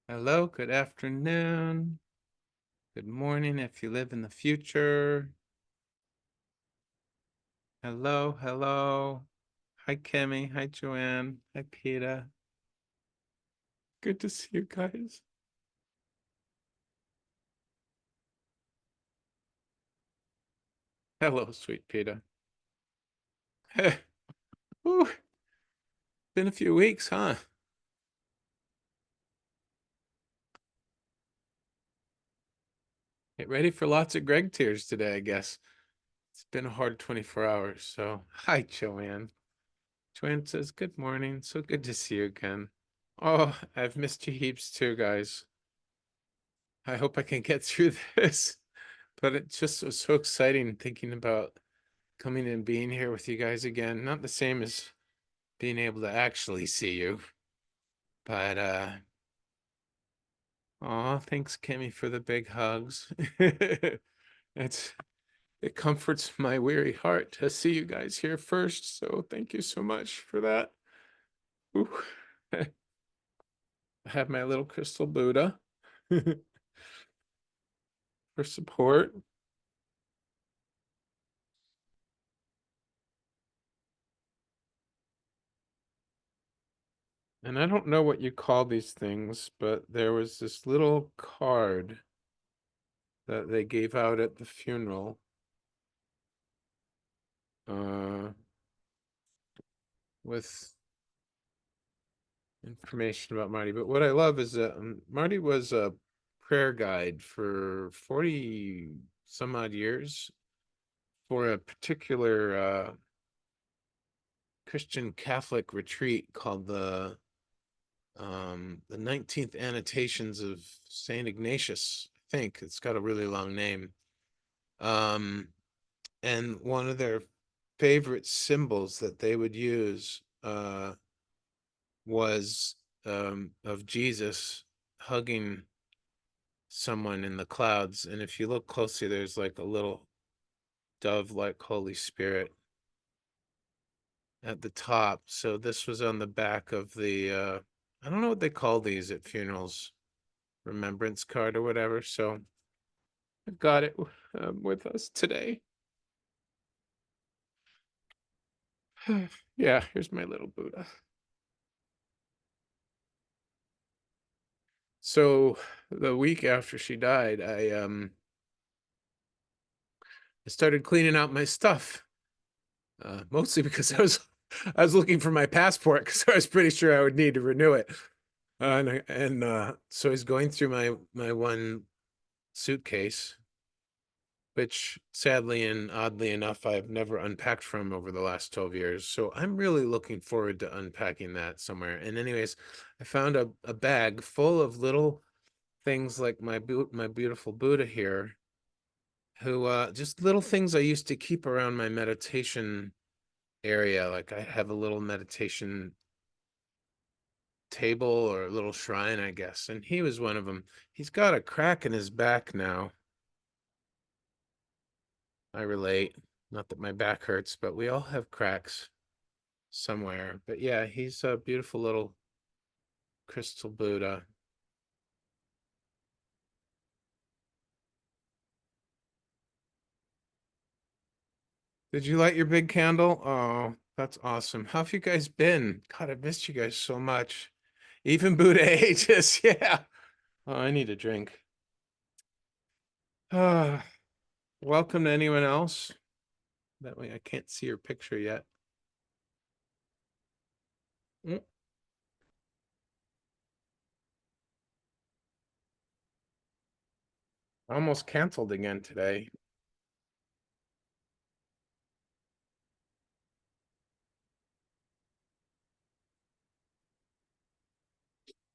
Hello, good afternoon, good morning if you live in the future. Hello, hello. Hi, Kimmy. Hi, Joanne. Hi, Peter. Good to see you guys. Hello, sweet Peter. Whew, been a few weeks, huh? Get ready for lots of Greg tears today, I guess. It's been a hard 24 hours, so hi, Joanne. Joanne says, good morning. So good to see you again. Oh, I've missed you heaps too, guys. I hope I can get through this. But it just was so exciting thinking about coming and being here with you guys again. Not the same as being able to actually see you. But thanks Kimmy for the big hugs. It's it comforts my weary heart to see you guys here first. So thank you so much for that. Ooh. I have my little crystal Buddha for support. And I don't know what you call these things, but there was this little card that they gave out at the funeral. With information about Marty. But what I love is that Marty was a prayer guide for 40 some odd years for a particular Christian Catholic retreat called the 19th Annotations of Saint Ignatius. I think it's got a really long name. And one of their favorite symbols that they would use was of Jesus hugging someone in the clouds. And if you look closely, there's like a little dove like Holy Spirit at the top. So this was on the back of the I don't know what they call these at funerals, remembrance card or whatever. So I've got it with us today. Yeah, here's my little Buddha. So the week after she died, I started cleaning out my stuff. Mostly because I was looking for my passport because I was pretty sure I would need to renew it. So he's going through my one suitcase, which sadly and oddly enough I've never unpacked from over the last 12 years. So I'm really looking forward to unpacking that somewhere. And anyways, I found a bag full of little things like my beautiful Buddha here, who just little things I used to keep around my meditation area. Like I have a little meditation table or a little shrine, I guess. And he was one of them. He's got a crack in his back now. I relate. Not that my back hurts, but we all have cracks somewhere. But yeah, he's a beautiful little crystal Buddha. Did you light your big candle? Oh, that's awesome. How have you guys been? God, I've missed you guys so much. Even Buddha ages. Yeah. Oh, I need a drink. Ah, welcome to anyone else. That way I can't see your picture yet. Mm, almost canceled again today.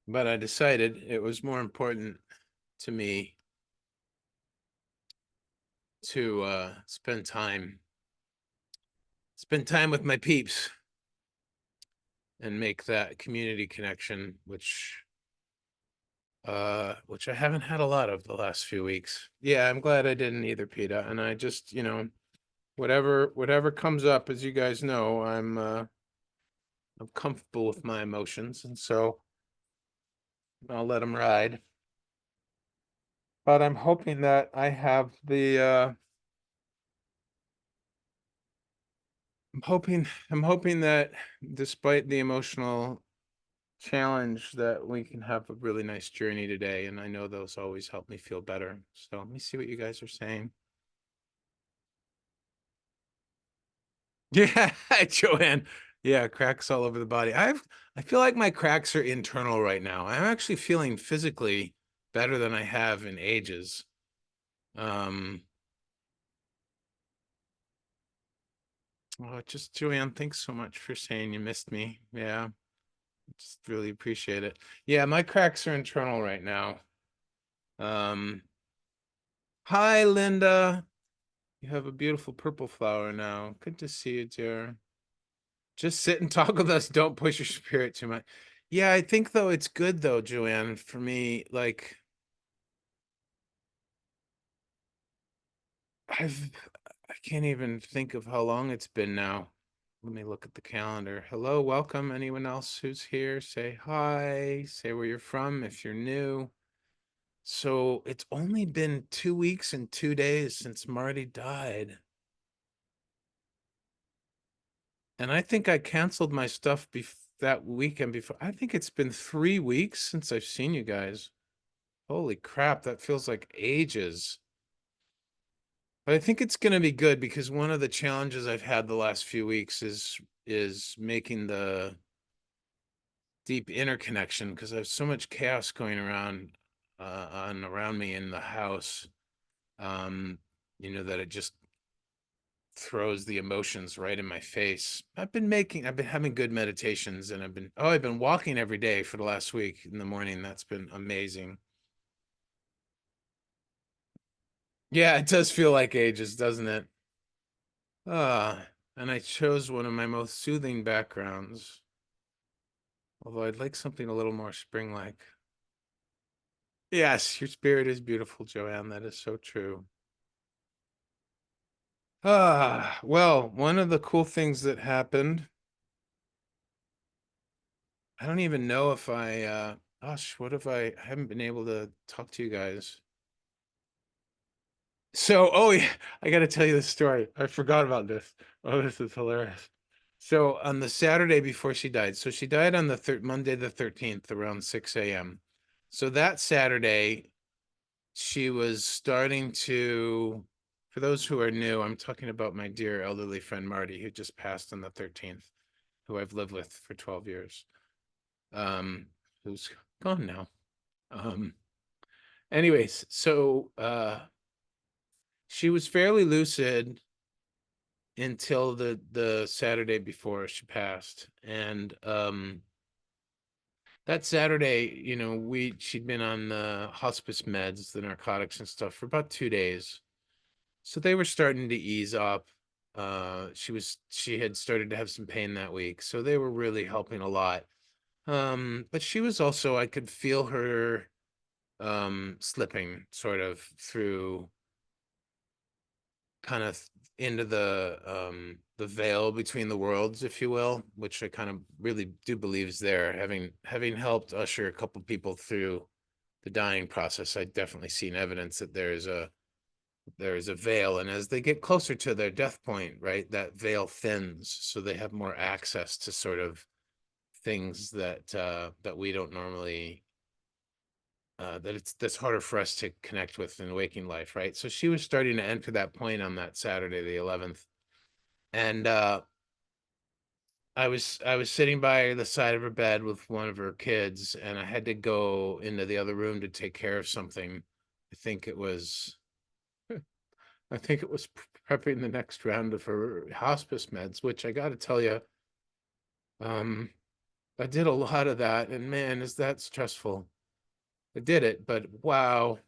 But I decided it was more important to me to spend time with my peeps and make that community connection, which I haven't had a lot of the last few weeks. Yeah, I'm glad I didn't either, Peter. And I just, whatever comes up, as you guys know, I'm comfortable with my emotions, and so I'll let them ride. But I'm hoping that I have I'm hoping that despite the emotional challenge that we can have a really nice journey today, and I know those always help me feel better. So let me see what you guys are saying. Yeah, Joanne. Yeah, cracks all over the body. I feel like my cracks are internal right now. I'm actually feeling physically better than I have in ages. Um, just Joanne, thanks so much for saying you missed me. Yeah, just really appreciate it. Yeah, my cracks are internal right now. Um, Hi, Linda. You have a beautiful purple flower now. Good to see you, dear. Just sit and talk with us. Don't push your spirit too much. Yeah, I think though it's good though, Joanne, for me, like I've I can't even think of how long it's been now. Let me look at the calendar. Hello, welcome. Anyone else who's here? Say hi. Say where you're from if you're new. So it's only been 2 weeks and 2 days since Marty died. And I think I canceled my stuff that weekend before. I think it's been 3 weeks since I've seen you guys. Holy crap, that feels like ages. But I think it's going to be good because one of the challenges I've had the last few weeks is making the deep interconnection because I have so much chaos going around me in the house. Um, that it just throws the emotions right in my face. I've been having good meditations and I've been walking every day for the last week in the morning. That's been amazing. Yeah, it does feel like ages, doesn't it? And I chose one of my most soothing backgrounds, although I'd like something a little more spring-like. Yes, your spirit is beautiful, Joanne. That is so true. Well, one of the cool things that happened, I don't even know if gosh, what if I haven't been able to talk to you guys? So, oh yeah, I got to tell you this story. I forgot about this. Oh, this is hilarious. So, on the Saturday before she died, so she died on the Monday the 13th around 6 a.m. So that Saturday, she was starting to, for those who are new, I'm talking about my dear elderly friend Marty, who just passed on the 13th, who I've lived with for 12 years, um, who's gone now. Um, Anyways, so she was fairly lucid until the Saturday before she passed. And that Saturday, she'd been on the hospice meds, the narcotics and stuff for about 2 days. So they were starting to ease up. She had started to have some pain that week. So they were really helping a lot. But she was also, I could feel her slipping sort of through kind of into the veil between the worlds, if you will, which I kind of really do believe is there. Having helped usher a couple people through the dying process, I definitely seen evidence that there is a veil, and as they get closer to their death point, right, that veil thins, so they have more access to sort of things that we don't normally that's harder for us to connect with in waking life, right? So she was starting to enter that point on that Saturday, the 11th, and I was sitting by the side of her bed with one of her kids, and I had to go into the other room to take care of something. I think it was I think it was prepping the next round of her hospice meds, which I got to tell you, um, I did a lot of that, and man, is that stressful. I did it, but wow,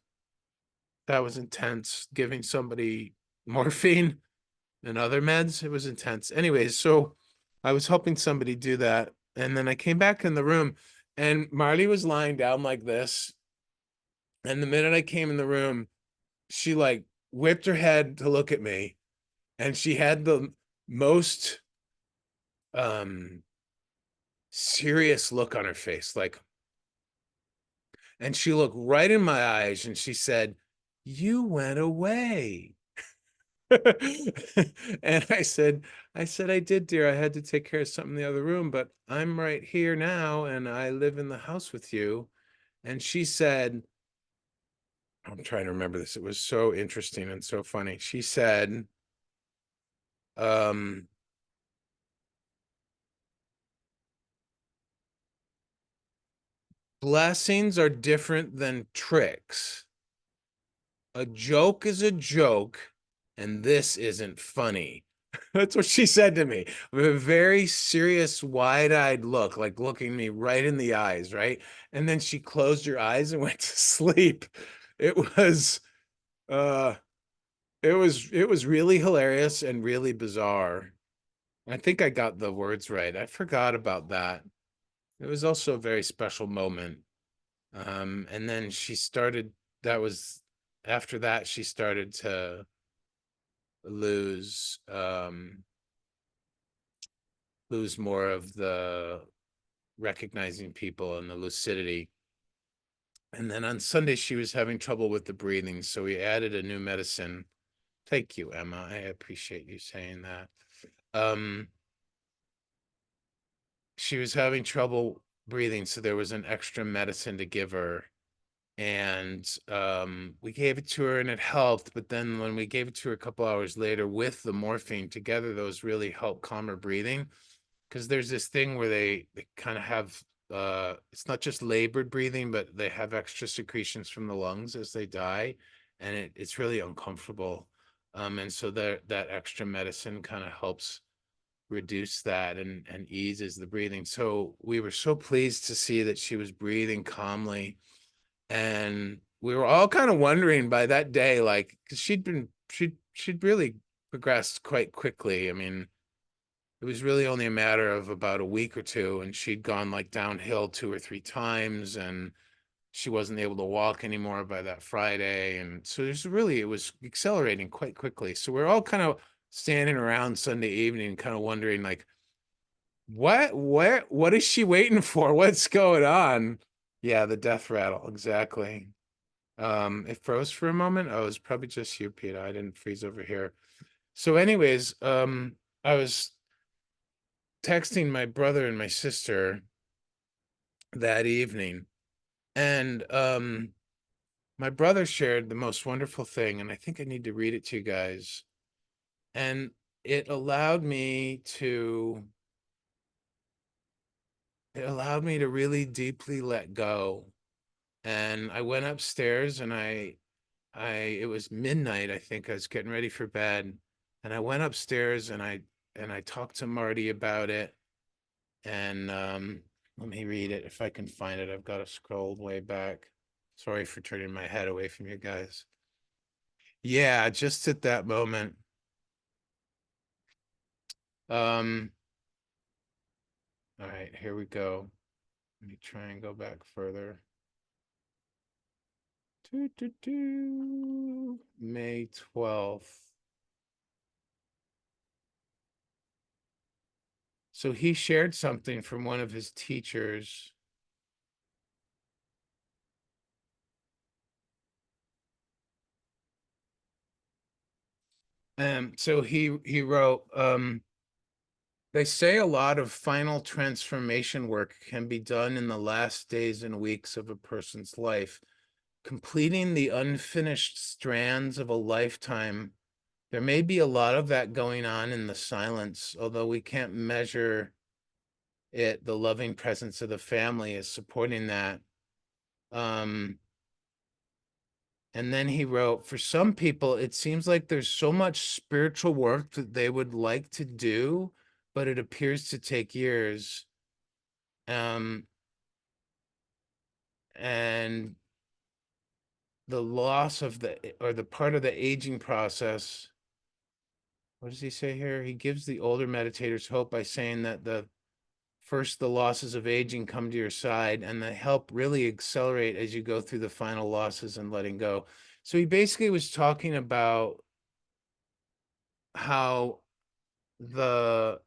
that was intense. Giving somebody morphine and other meds, it was intense. Anyways, so I was helping somebody do that, and then I came back in the room, and Marley was lying down like this. And the minute I came in the room, she like whipped her head to look at me, and she had the most um serious look on her face, like And she looked right in my eyes and she said, "You went away." And I said, "I did, dear. I had to take care of something in the other room, but I'm right here now and I live in the house with you." And she said, I'm trying to remember this. It was so interesting and so funny. She said, um, blessings are different than tricks. A joke is a joke, and this isn't funny. That's what she said to me with a very serious, wide-eyed look, like looking me right in the eyes, right? And then she closed her eyes and went to sleep. It was uh it was really hilarious and really bizarre. I think I got the words right. I forgot about that. It was also a very special moment. And then she started, that was after that, she started to lose lose more of the recognizing people and the lucidity. And then on Sunday, she was having trouble with the breathing. So we added a new medicine. Thank you, Emma. I appreciate you saying that. Um, she was having trouble breathing, so there was an extra medicine to give her. And we gave it to her and it helped. But then when we gave it to her a couple hours later with the morphine together, those really help calm her breathing. Because there's this thing where they kind of have it's not just labored breathing, but they have extra secretions from the lungs as they die, and it's really uncomfortable. And so that extra medicine kind of helps reduce that and eases the breathing. So we were so pleased to see that she was breathing calmly, and we were all kind of wondering by that day, like, because she'd really progressed quite quickly. I mean, it was really only a matter of about a week or two, and she'd gone like downhill 2 or 3 times, and she wasn't able to walk anymore by that Friday. And so it was accelerating quite quickly. So we're all kind of standing around Sunday evening, kind of wondering, like, what is she waiting for? What's going on? Yeah, the death rattle, exactly. It froze for a moment. Oh, it was probably just you, Peter. I didn't freeze over here. So, anyways, I was texting my brother and my sister that evening, and my brother shared the most wonderful thing, and I think I need to read it to you guys. And it allowed me to really deeply let go. And I went upstairs and I it was midnight, I think. I was getting ready for bed, and I went upstairs and I talked to Marty about it. And let me read it if I can find it. I've got to scroll way back. Sorry for turning my head away from you guys. Yeah, just at that moment. Um, all right, here we go. Let me try and go back further. May 12th. So he shared something from one of his teachers. So he wrote, they say a lot of final transformation work can be done in the last days and weeks of a person's life, completing the unfinished strands of a lifetime. There may be a lot of that going on in the silence, although we can't measure it. The loving presence of the family is supporting that. Um, and then he wrote, for some people, it seems like there's so much spiritual work that they would like to do, but it appears to take years. Um, and the loss of the part of the aging process. What does he say here? He gives the older meditators hope by saying that the losses of aging come to your side, and they help really accelerate as you go through the final losses and letting go. So he basically was talking about how the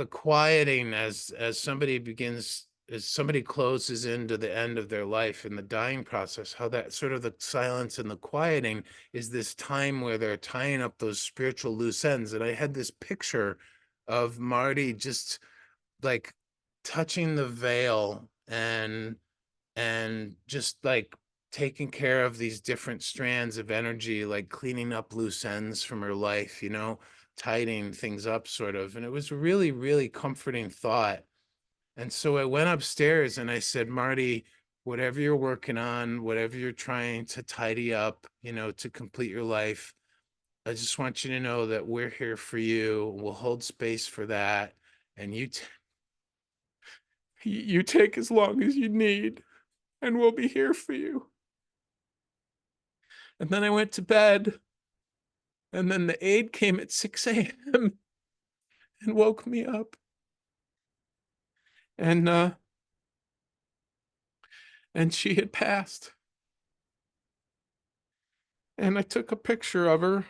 quieting as somebody begins as somebody closes into the end of their life in the dying process, how that sort of the silence and the quieting is this time where they're tying up those spiritual loose ends. And I had this picture of Marty just like touching the veil and just like taking care of these different strands of energy, like cleaning up loose ends from her life, tidying things up sort of. And it was a really, really comforting thought. And so I went upstairs and I said, Marty, whatever you're working on, whatever you're trying to tidy up, to complete your life, I just want you to know that we're here for you. We'll hold space for that. And you take as long as you need, and we'll be here for you. And then I went to bed, and then the aide came at 6 a.m. and woke me up. And she had passed. And I took a picture of her. Let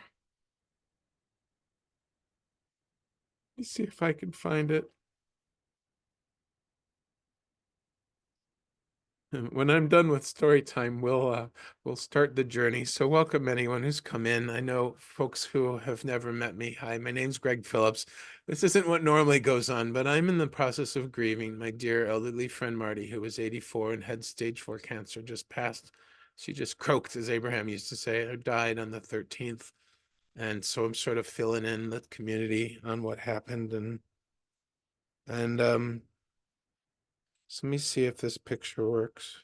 me see if I can find it. When I'm done with story time, we'll start the journey. So welcome anyone who's come in. I know folks who have never met me. Hi, my name's Greg Phillips. This isn't what normally goes on, but I'm in the process of grieving my dear elderly friend Marty, who was 84 and had stage 4 cancer, just passed. She just croaked, as Abraham used to say, or died on the 13th. And so I'm sort of filling in the community on what happened. And so let me see if this picture works.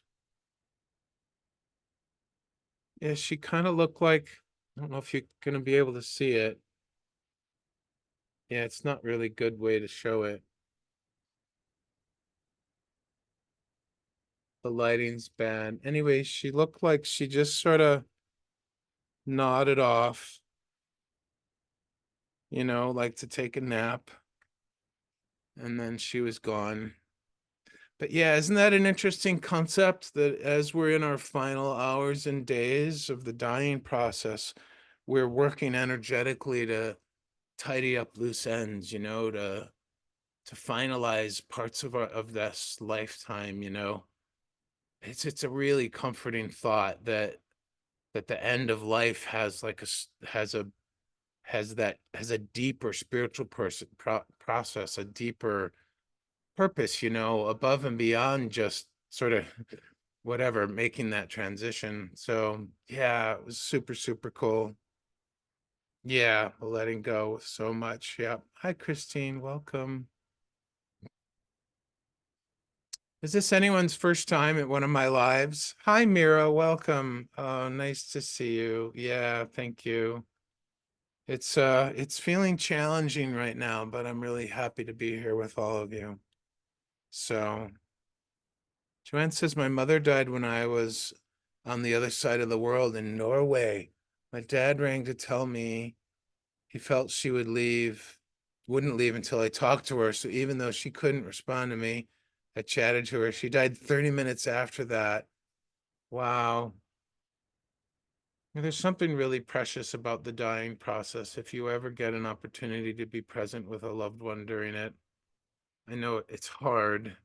Yeah, she kind of looked like, I don't know if you're going to be able to see it. Yeah, it's not really a good way to show it. The lighting's bad. Anyway, she looked like she just sort of nodded off, like to take a nap. And then she was gone. But yeah, isn't that an interesting concept that as we're in our final hours and days of the dying process, we're working energetically to tidy up loose ends, to finalize parts of this lifetime, it's a really comforting thought that the end of life has like has a deeper spiritual process, a deeper purpose, above and beyond just sort of whatever making that transition. So yeah, it was super, super cool. Yeah, letting go so much. Yeah. Hi, Christine. Welcome. Is this anyone's first time at one of my lives? Hi, Mira. Welcome. Oh, nice to see you. Yeah, thank you. It's feeling challenging right now, but I'm really happy to be here with all of you. So, Joanne says my mother died when I was on the other side of the world in Norway. My dad rang to tell me he felt she wouldn't leave until I talked to her. So even though she couldn't respond to me, I chatted to her. She died 30 minutes after that. Wow. There's something really precious about the dying process. If you ever get an opportunity to be present with a loved one during it, I know it's hard.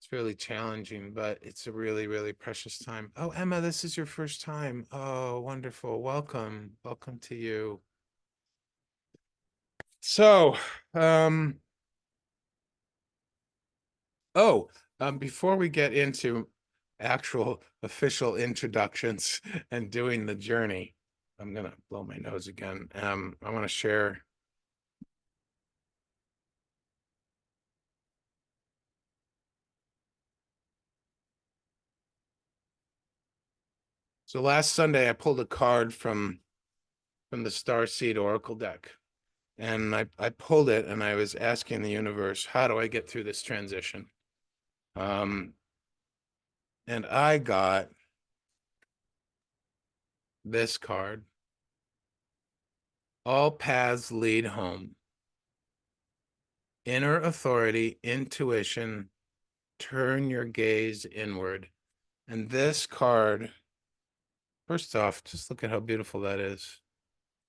It's really challenging, but it's a really, really precious time. Oh, Emma, this is your first time. Oh, wonderful. Welcome. Welcome to you. So, um, before we get into actual official introductions and doing the journey, I'm gonna blow my nose again. I want to share. So last Sunday, I pulled a card from the Starseed Oracle deck, and I pulled it, and I was asking the universe, how do I get through this transition? Um, and I got this card. All paths lead home. Inner authority, intuition, turn your gaze inward. And this card, first off, just look at how beautiful that is.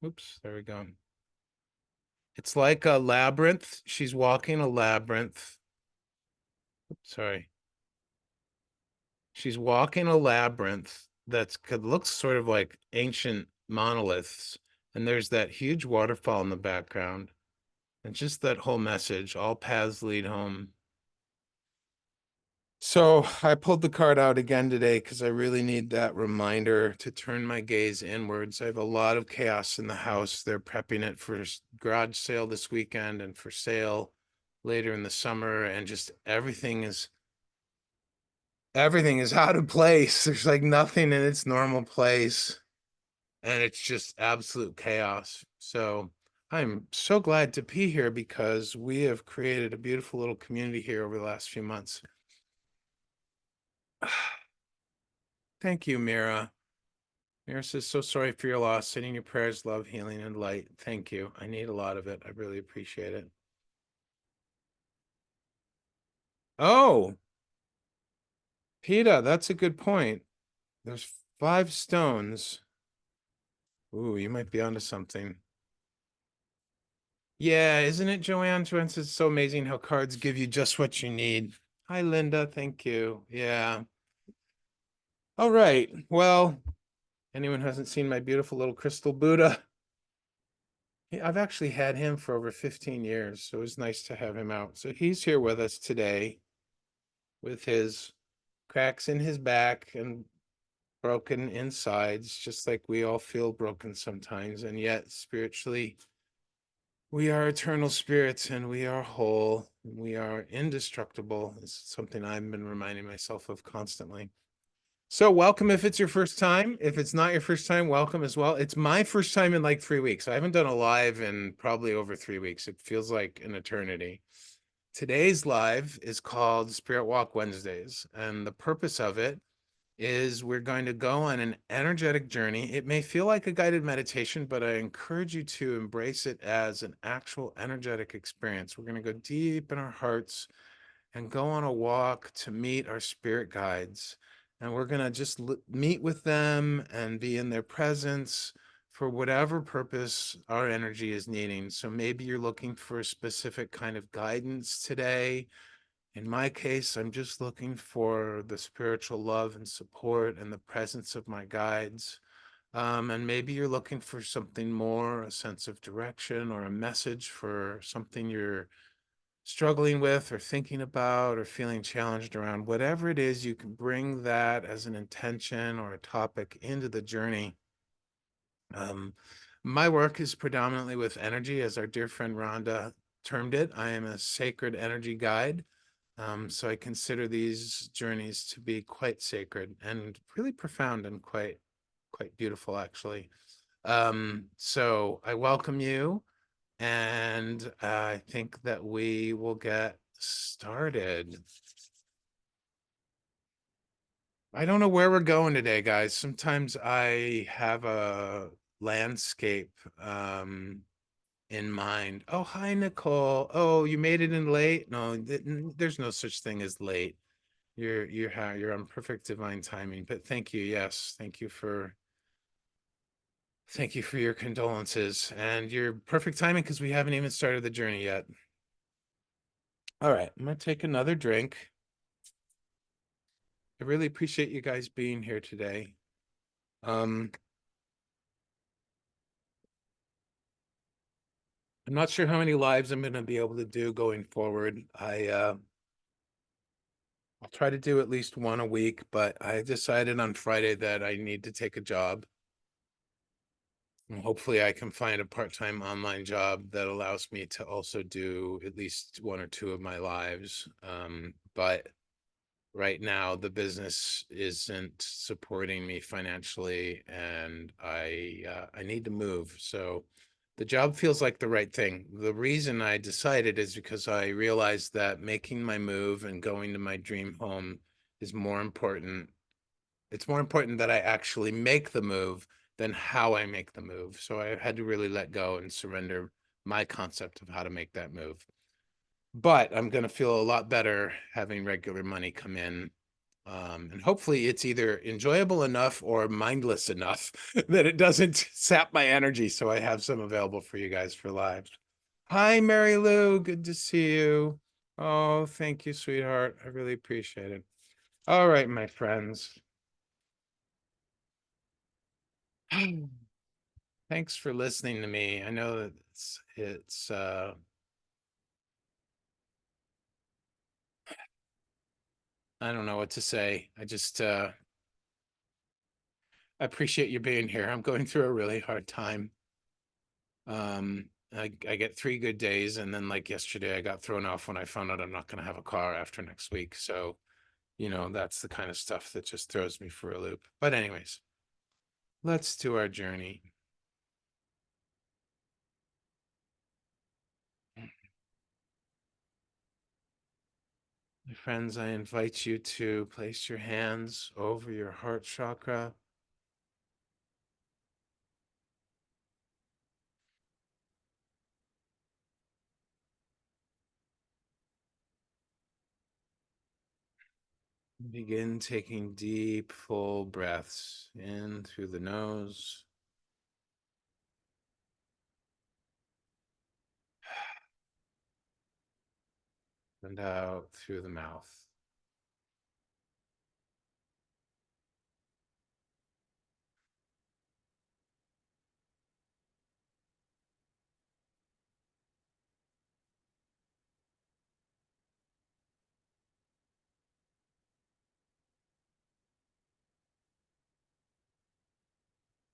Oops, there we go. It's like a labyrinth. She's walking a labyrinth Sorry. She's walking a labyrinth that's looks sort of like ancient monoliths, and there's that huge waterfall in the background, and just that whole message, all paths lead home. So I pulled the card out again today because I really need that reminder to turn my gaze inwards. I have a lot of chaos in the house. They're prepping it for garage sale this weekend and for sale later in the summer, and just everything is out of place. There's like nothing in its normal place, and it's just absolute chaos. So I'm so glad to be here because we have created a beautiful little community here over the last few months. Thank you, Mira. Mira says, so sorry for your loss. Sending your prayers, love, healing, and light. Thank you. I need a lot of it. I really appreciate it. Oh, PETA, that's a good point. There's 5 stones. Ooh, you might be onto something. Yeah, isn't it, Joanne? Joanne says it's so amazing how cards give you just what you need. Hi, Linda. Thank you. Yeah. All right. Well, anyone who hasn't seen my beautiful little crystal Buddha, I've actually had him for over 15 years, so it was nice to have him out. So he's here with us today with his cracks in his back and broken insides, just like we all feel broken sometimes. And yet, spiritually, we are eternal spirits and we are whole. And we are indestructible. It's something I've been reminding myself of constantly. So, welcome if it's your first time. If it's not your first time, welcome as well. It's my first time in like 3 weeks. I haven't done a live in probably over 3 weeks. It feels like an eternity. Today's live is called Spirit Walk Wednesdays, and the purpose of it is we're going to go on an energetic journey. It may feel like a guided meditation, but I encourage you to embrace it as an actual energetic experience. We're going to go deep in our hearts and go on a walk to meet our spirit guides. And we're going to just meet with them and be in their presence for whatever purpose our energy is needing. So maybe you're looking for a specific kind of guidance today. In my case, I'm just looking for the spiritual love and support and the presence of my guides. And maybe you're looking for something more, a sense of direction or a message for something you're struggling with or thinking about or feeling challenged around. Whatever it is, you can bring that as an intention or a topic into the journey. My work is predominantly with energy, as our dear friend Rhonda termed it. I am a sacred energy guide. So I consider these journeys to be quite sacred and really profound and quite beautiful, actually. So I welcome you, and I think that we will get started. I don't know where we're going today, guys. Sometimes I have a landscape in mind. Oh, hi, Nicole. Oh, you made it in late? No, there's no such thing as late. You're on perfect divine timing. But thank you. Yes, thank you for your condolences and your perfect timing because we haven't even started the journey yet. All right, I'm gonna take another drink. I really appreciate you guys being here today. I'm not sure how many lives I'm gonna be able to do going forward. I'll try to do at least one a week, but I decided on Friday that I need to take a job. And hopefully I can find a part-time online job that allows me to also do at least one or two of my lives. But right now the business isn't supporting me financially, and I need to move. So the job feels like the right thing. The reason I decided is because I realized that making my move and going to my dream home is more important. It's more important that I actually make the move than how I make the move. So I had to really let go and surrender my concept of how to make that move. But I'm going to feel a lot better having regular money come in. And hopefully it's either enjoyable enough or mindless enough that it doesn't sap my energy. So I have some available for you guys for live. Hi, Mary Lou. Good to see you. Oh, thank you, sweetheart. I really appreciate it. All right, my friends. Thanks for listening to me. I know that it's I don't know what to say. I just I appreciate you being here. I'm going through a really hard time. I get 3 good days, and then like yesterday I got thrown off when I found out I'm not gonna have a car after next week. So, that's the kind of stuff that just throws me for a loop. But anyways, let's do our journey. My friends, I invite you to place your hands over your heart chakra. Begin taking deep, full breaths in through the nose and out through the mouth.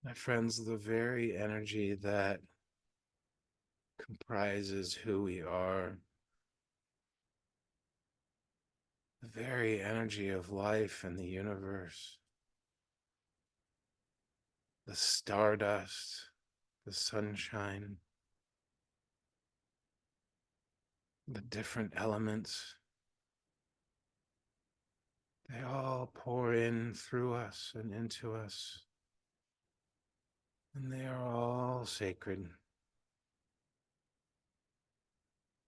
My friends, the very energy that comprises who we are, the very energy of life and the universe, the stardust, the sunshine, the different elements, they all pour in through us and into us, and they are all sacred.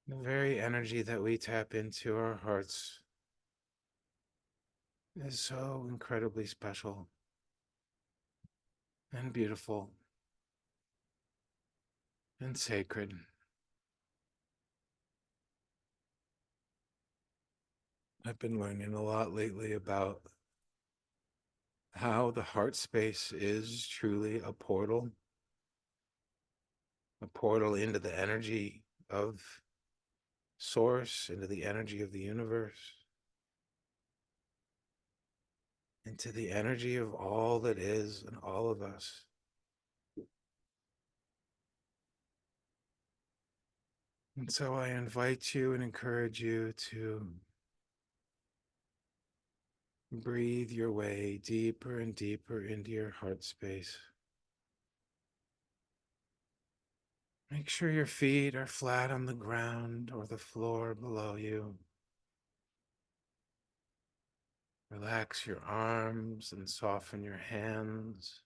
The very energy that we tap into our hearts is so incredibly special and beautiful and sacred. I've been learning a lot lately about how the heart space is truly a portal into the energy of source, into the energy of the universe, into the energy of all that is and all of us. And so I invite you and encourage you to breathe your way deeper and deeper into your heart space. Make sure your feet are flat on the ground or the floor below you. Relax your arms and soften your hands.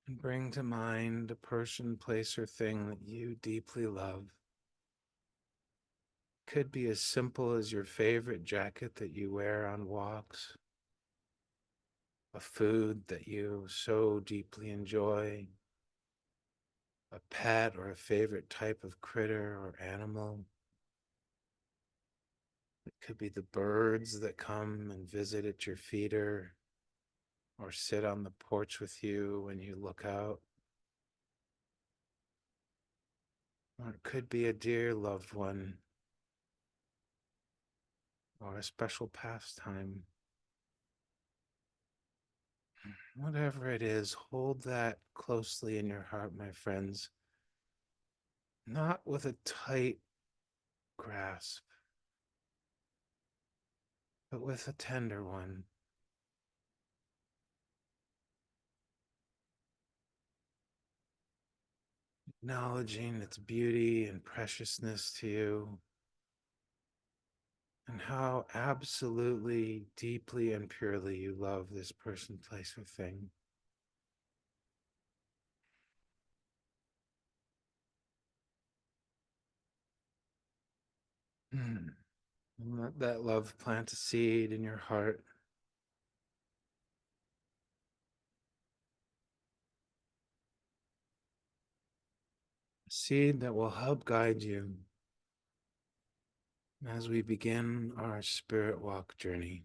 And bring to mind a person, place, or thing that you deeply love. Could be as simple as your favorite jacket that you wear on walks, a food that you so deeply enjoy, a pet or a favorite type of critter or animal. It could be the birds that come and visit at your feeder or sit on the porch with you when you look out. Or it could be a dear loved one or a special pastime. Whatever it is, hold that closely in your heart, my friends. Not with a tight grasp, but with a tender one. Acknowledging its beauty and preciousness to you, and how absolutely, deeply, and purely you love this person, place, or thing. Hmm. And let that love plant a seed in your heart. A seed that will help guide you as we begin our spirit walk journey.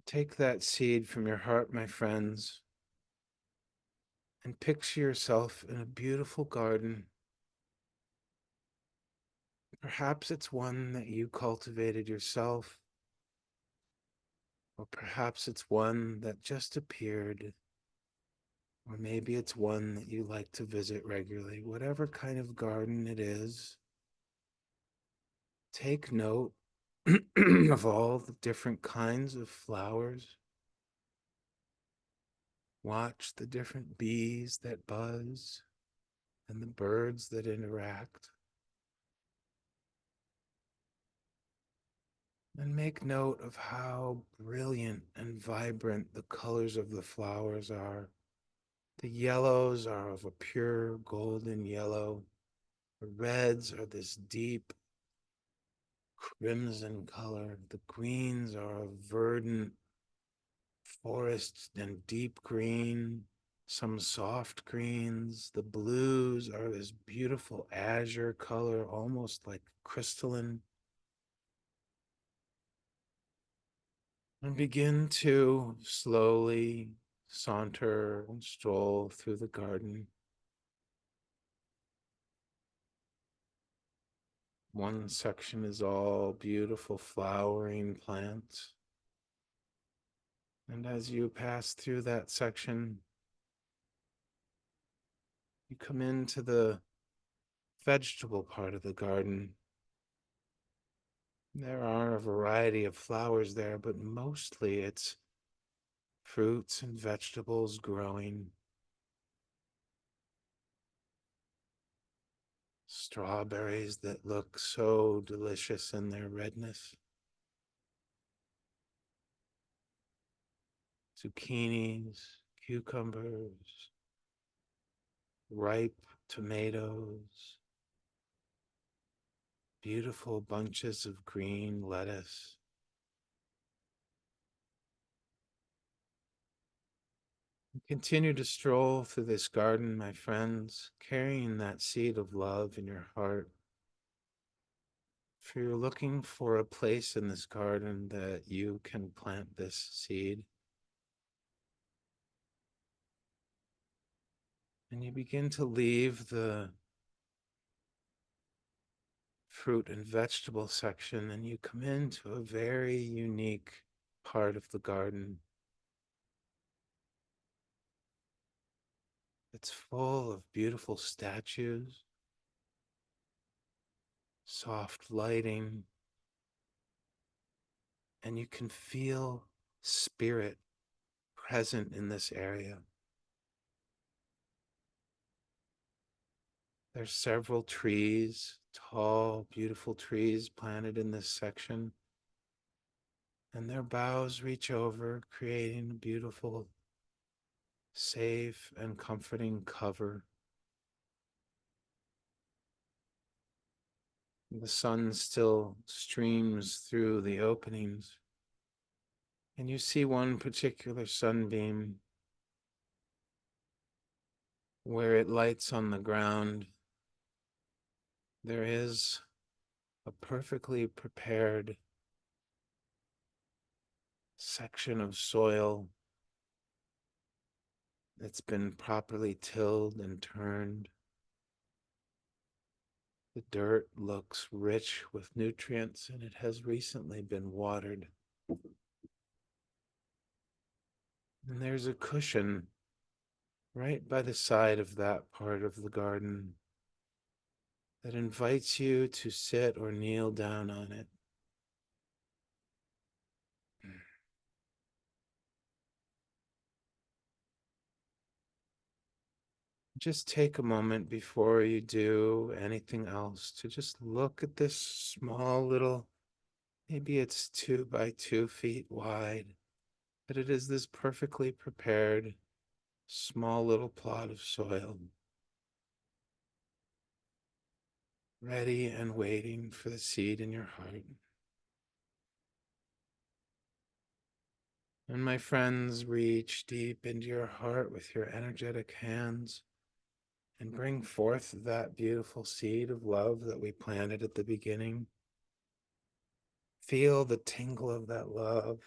Take that seed from your heart, my friends, and picture yourself in a beautiful garden. Perhaps it's one that you cultivated yourself, or perhaps it's one that just appeared, or maybe it's one that you like to visit regularly. Whatever kind of garden it is, take note of all the different kinds of flowers. Watch the different bees that buzz and the birds that interact. And make note of how brilliant and vibrant the colors of the flowers are. The yellows are of a pure golden yellow. The reds are this deep crimson color. The greens are a verdant forest and deep green. Some soft greens. The blues are this beautiful azure color, almost like crystalline. And begin to slowly saunter and stroll through the garden. One section is all beautiful flowering plants. And as you pass through that section, you come into the vegetable part of the garden. There are a variety of flowers there, but mostly it's fruits and vegetables growing. Strawberries that look so delicious in their redness. Zucchinis, cucumbers, ripe tomatoes, beautiful bunches of green lettuce. Continue to stroll through this garden, my friends, carrying that seed of love in your heart. If you're looking for a place in this garden that you can plant this seed, and you begin to leave the fruit and vegetable section, and you come into a very unique part of the garden. It's full of beautiful statues, soft lighting, and you can feel spirit present in this area. There's several trees, tall, beautiful trees planted in this section, and their boughs reach over, creating a beautiful, safe, and comforting cover. The sun still streams through the openings, and you see one particular sunbeam where it lights on the ground. There is a perfectly prepared section of soil that's been properly tilled and turned. The dirt looks rich with nutrients and it has recently been watered. And there's a cushion right by the side of that part of the garden that invites you to sit or kneel down on it. Just take a moment before you do anything else to just look at this small little, maybe it's 2 by 2 feet wide, but it is this perfectly prepared small little plot of soil. ready and waiting for the seed in your heart. And my friends, reach deep into your heart with your energetic hands and bring forth that beautiful seed of love that we planted at the beginning. Feel the tingle of that love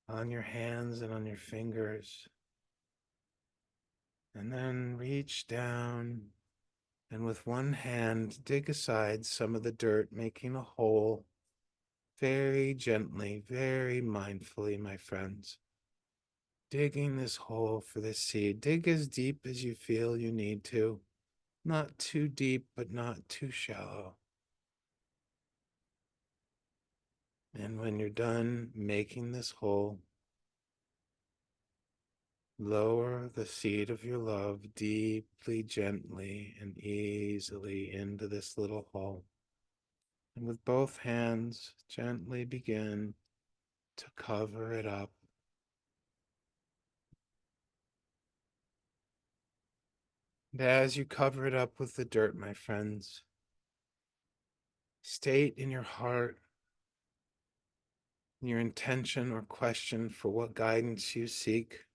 on your hands and on your fingers. And then reach down and with one hand dig aside some of the dirt, making a hole very gently, very mindfully, my friends. Digging this hole for this seed. Dig as deep as you feel you need to. Not too deep, but not too shallow. And when you're done making this hole, lower the seed of your love deeply, gently, and easily into this little hole. And with both hands, gently begin to cover it up. And as you cover it up with the dirt, my friends, state in your heart your intention or question for what guidance you seek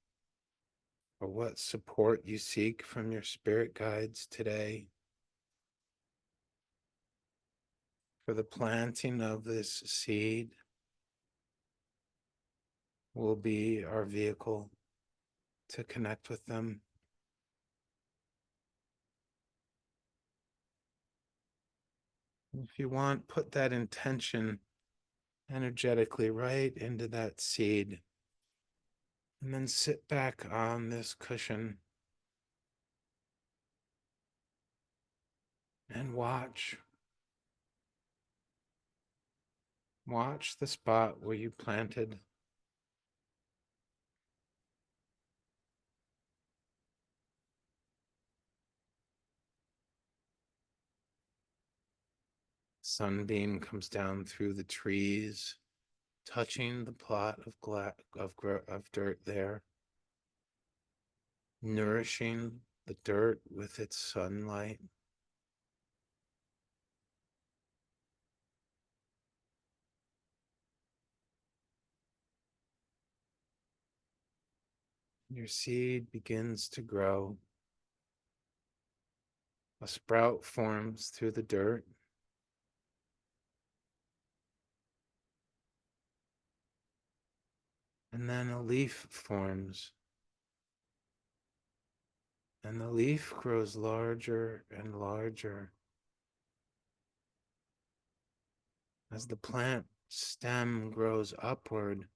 or what support you seek from your spirit guides today for the planting of this seed will be our vehicle to connect with them. If you want, put that intention energetically right into that seed and then sit back on this cushion and watch. Watch the spot where you planted. Sunbeam comes down through the trees, touching the plot of dirt there, nourishing the dirt with its sunlight. Your seed begins to grow. A sprout forms through the dirt. And then a leaf forms. And the leaf grows larger and larger as the plant stem grows upward.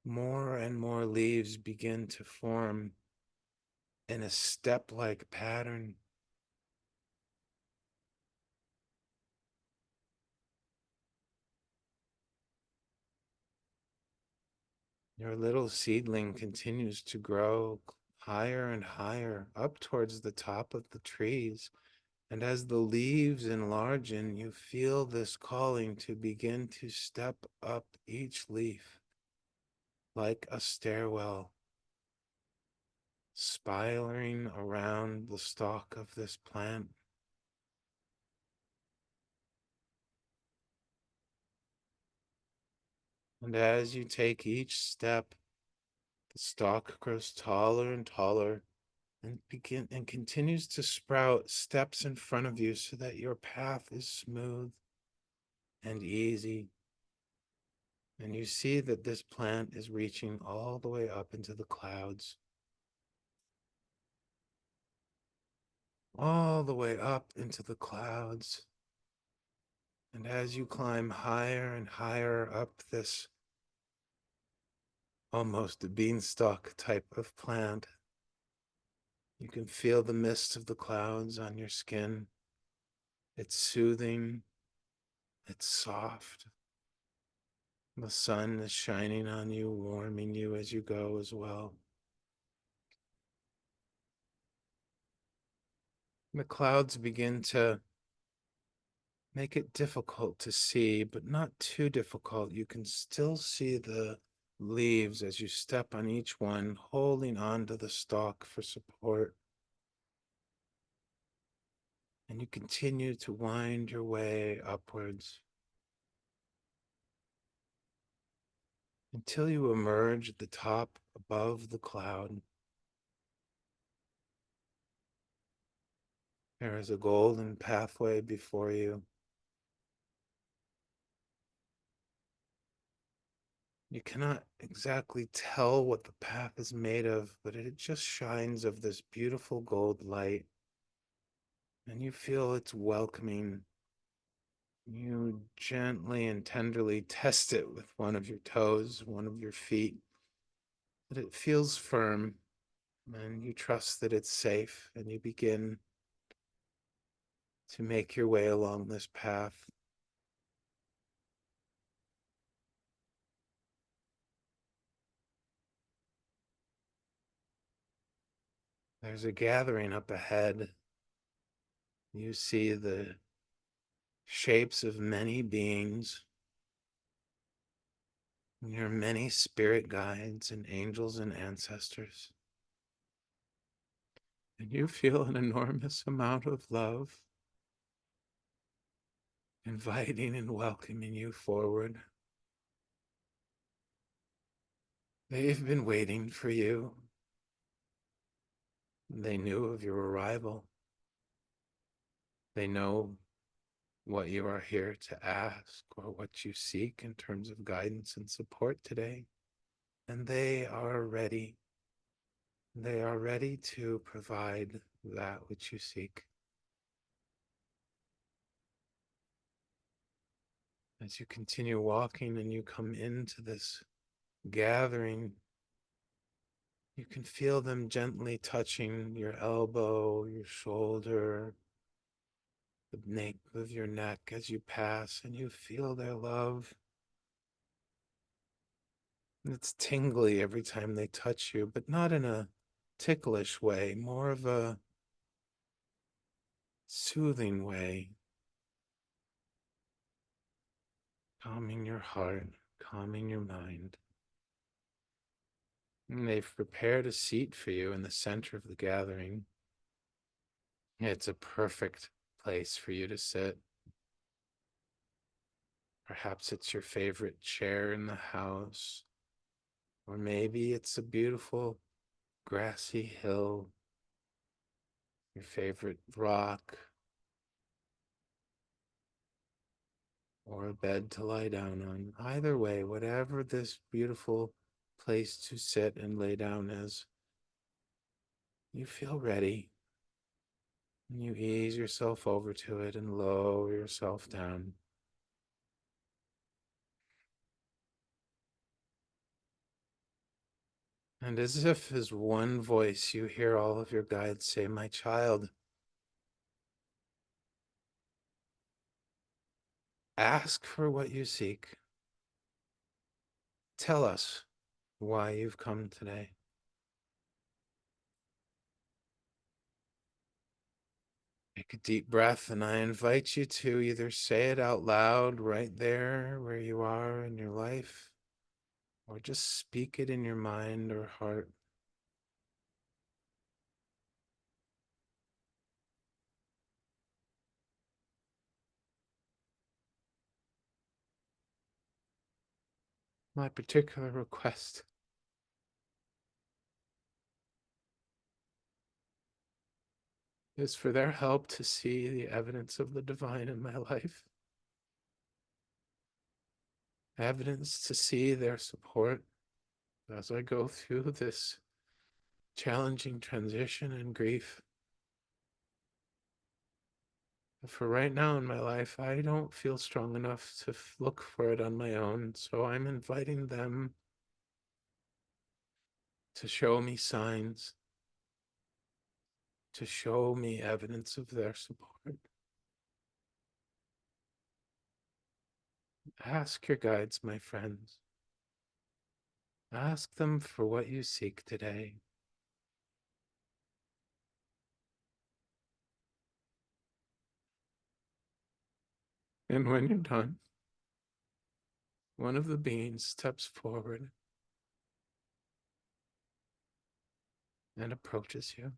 More and more leaves begin to form in a step-like pattern. Your little seedling continues to grow higher and higher up towards the top of the trees. And as the leaves enlarge, you feel this calling to begin to step up each leaf like a stairwell, spiraling around the stalk of this plant. And as you take each step, the stalk grows taller and taller and continues to sprout steps in front of you so that your path is smooth and easy. And you see that this plant is reaching all the way up into the clouds, all the way up into the clouds. And as you climb higher and higher up this almost a beanstalk type of plant, you can feel the mist of the clouds on your skin. It's soothing, it's soft. The sun is shining on you, warming you as you go as well. The clouds begin to make it difficult to see, but not too difficult. You can still see the leaves as you step on each one, holding on to the stalk for support. And you continue to wind your way upwards until you emerge at the top above the cloud. There is a golden pathway before you. You cannot exactly tell what the path is made of, but it just shines of this beautiful gold light. And you feel it's welcoming. You gently and tenderly test it with one of your toes, one of your feet, but it feels firm, and you trust that it's safe, and you begin to make your way along this path. There's a gathering up ahead. You see the shapes of many beings, your many spirit guides and angels and ancestors. And you feel an enormous amount of love inviting and welcoming you forward. They've been waiting for you. They knew of your arrival. They know what you are here to ask or what you seek in terms of guidance and support today. And they are ready. They are ready to provide that which you seek. As you continue walking and you come into this gathering, you can feel them gently touching your elbow, your shoulder, the nape of your neck as you pass, and you feel their love. It's tingly every time they touch you, but not in a ticklish way, more of a soothing way, calming your heart, calming your mind. And they've prepared a seat for you in the center of the gathering. It's a perfect place for you to sit. Perhaps it's your favorite chair in the house, or maybe it's a beautiful grassy hill, your favorite rock, or a bed to lie down on. Either way, whatever this beautiful place to sit and lay down is, you feel ready. And you ease yourself over to it and lower yourself down. And as if as one voice, you hear all of your guides say, "My child, ask for what you seek. Tell us why you've come today." Take a deep breath, and I invite you to either say it out loud right there where you are in your life, or just speak it in your mind or heart. My particular request is for their help to see the evidence of the divine in my life, evidence to see their support as I go through this challenging transition and grief. For right now in my life, I don't feel strong enough to look for it on my own, so I'm inviting them to show me signs, to show me evidence of their support. Ask your guides, my friends. Ask them for what you seek today. And when you're done, one of the beings steps forward and approaches you.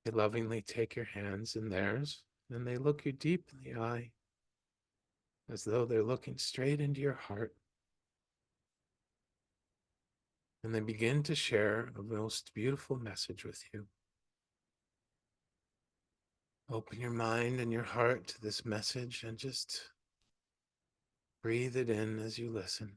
They lovingly take your hands in theirs, and they look you deep in the eye, as though they're looking straight into your heart. And they begin to share a most beautiful message with you. Open your mind and your heart to this message and just breathe it in as you listen.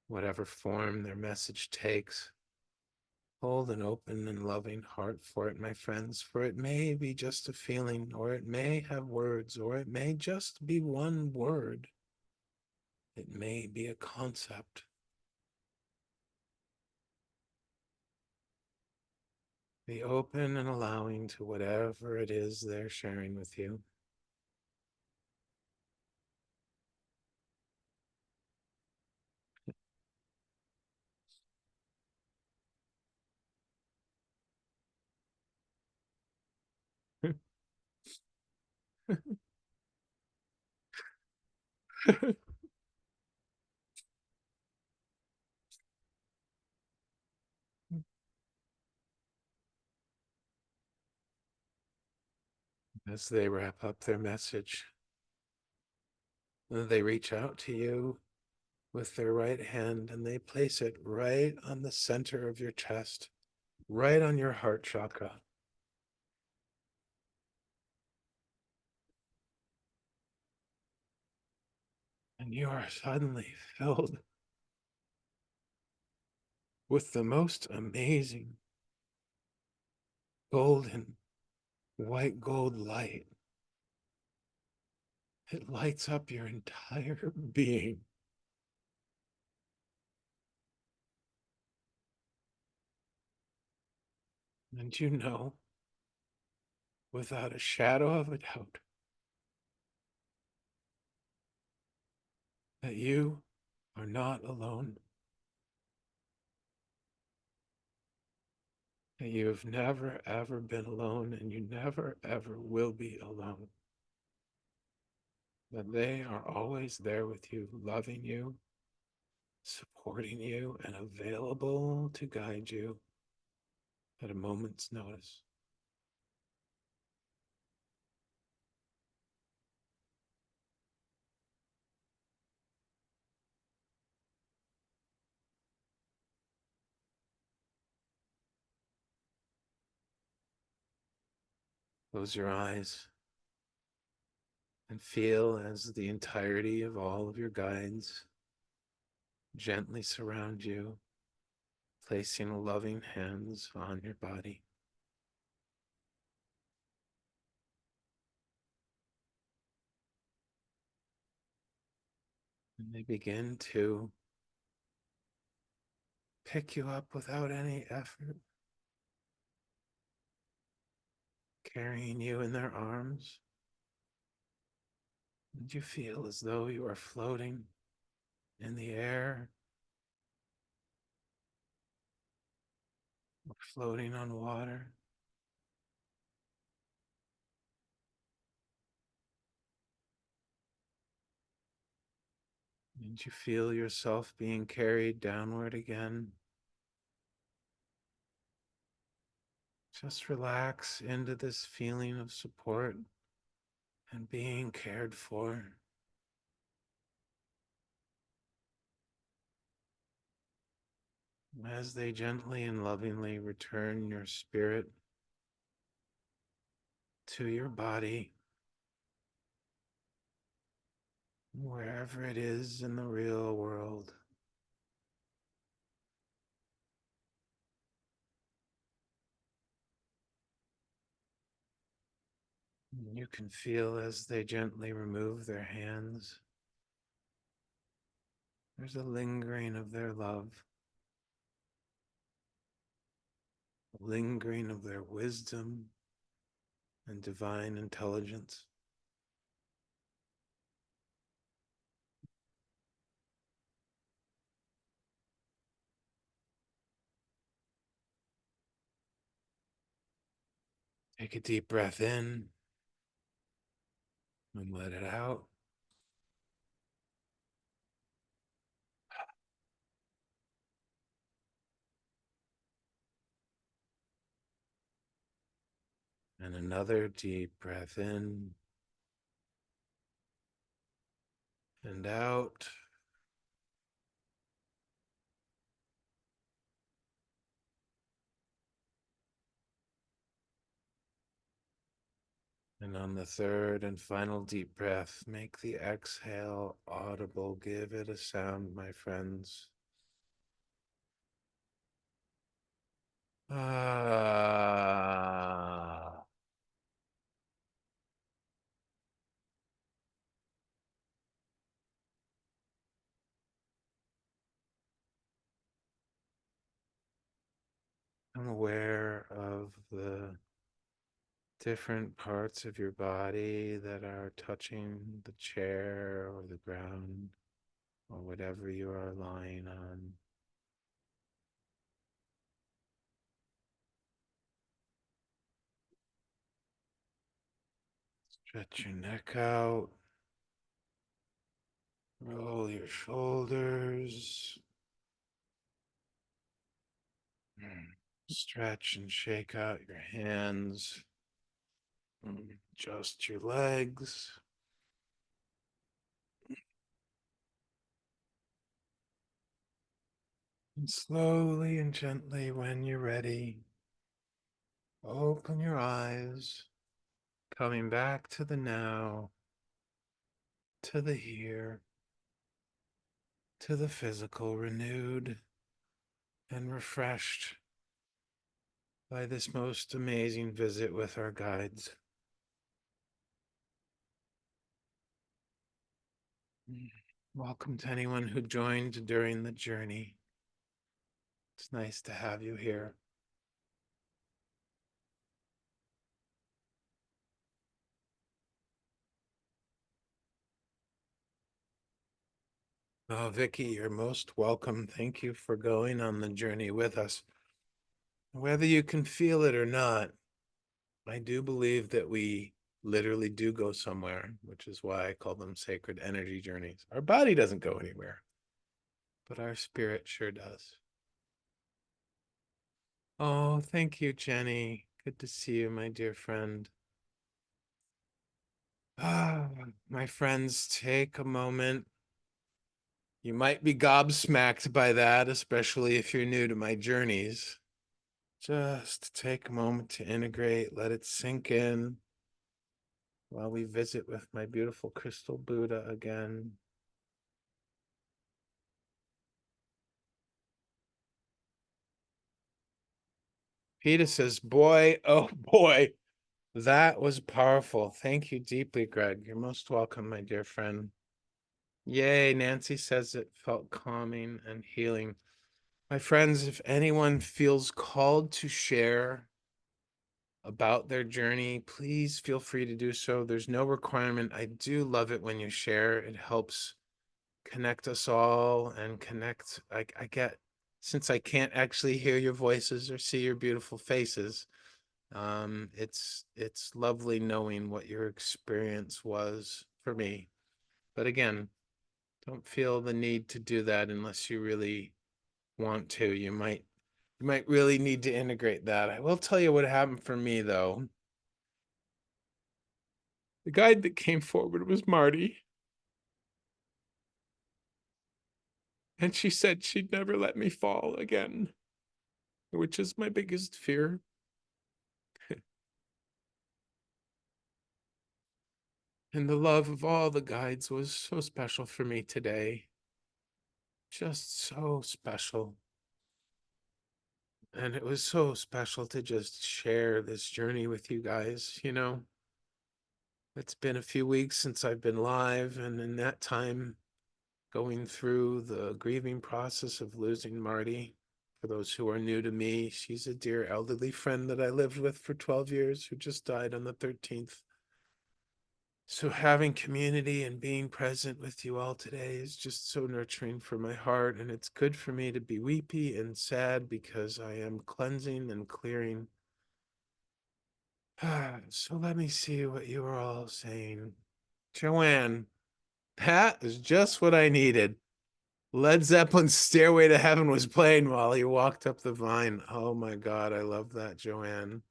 Whatever form their message takes, hold an open and loving heart for it, my friends, for it may be just a feeling, or it may have words, or it may just be one word. It may be a concept. Be open and allowing to whatever it is they're sharing with you. As they wrap up their message, they reach out to you with their right hand and they place it right on the center of your chest, right on your heart chakra. And you are suddenly filled with the most amazing golden white gold light. It lights up your entire being. And you know, without a shadow of a doubt, that you are not alone, that you have never ever been alone, and you never ever will be alone. That they are always there with you, loving you, supporting you, and available to guide you at a moment's notice. Close your eyes and feel as the entirety of all of your guides gently surround you, placing loving hands on your body. And they begin to pick you up without any effort, carrying you in their arms. And you feel as though you are floating in the air or floating on water. And you feel yourself being carried downward again. Just relax into this feeling of support and being cared for. As they gently and lovingly return your spirit to your body, wherever it is in the real world. You can feel as they gently remove their hands. There's a lingering of their love, a lingering of their wisdom and divine intelligence. Take a deep breath in and let it out. And another deep breath in and out. And on the third and final deep breath, make the exhale audible. Give it a sound, my friends. Ah. I'm aware of the different parts of your body that are touching the chair or the ground or whatever you are lying on. Stretch your neck out. Roll your shoulders. Stretch and shake out your hands. Adjust your legs. And slowly and gently, when you're ready, open your eyes, coming back to the now, to the here, to the physical, renewed and refreshed by this most amazing visit with our guides. Welcome to anyone who joined during the journey. It's nice to have you here. Oh, Vicky, you're most welcome. Thank you for going on the journey with us. Whether you can feel it or not, I do believe that we literally do go somewhere, which is why I call them sacred energy journeys. Our body doesn't go anywhere, but our spirit sure does. Oh, thank you, Jenny. Good to see you, my dear friend. Ah, my friends, take a moment. You might be gobsmacked by that, especially if you're new to my journeys. Just take a moment to integrate, let it sink in while we visit with my beautiful crystal Buddha again. Peter says, boy, oh boy, that was powerful. Thank you deeply, Greg. You're most welcome, my dear friend. Yay, Nancy says it felt calming and healing. My friends, if anyone feels called to share about their journey, please feel free to do so. There's no requirement. I do love it when you share. It helps connect us all and connect. I get, since I can't actually hear your voices or see your beautiful faces, it's lovely knowing what your experience was for me. But again, don't feel the need to do that unless you really want to. You might really need to integrate that. I will tell you what happened for me though. The guide that came forward was Marty, and she said she'd never let me fall again, which is my biggest fear. And the love of all the guides was so special for me today. Just so special. And it was so special to just share this journey with you guys. It's been a few weeks since I've been live, and in that time, going through the grieving process of losing Marty. For those who are new to me, she's a dear elderly friend that I lived with for 12 years who just died on the 13th. So having community and being present with you all today is just so nurturing for my heart, and it's good for me to be weepy and sad because I am cleansing and clearing So let me see what you were all saying. Joanne, that is just what I needed. Led Zeppelin's Stairway to Heaven was playing while he walked up the vine. Oh my God, I love that, Joanne.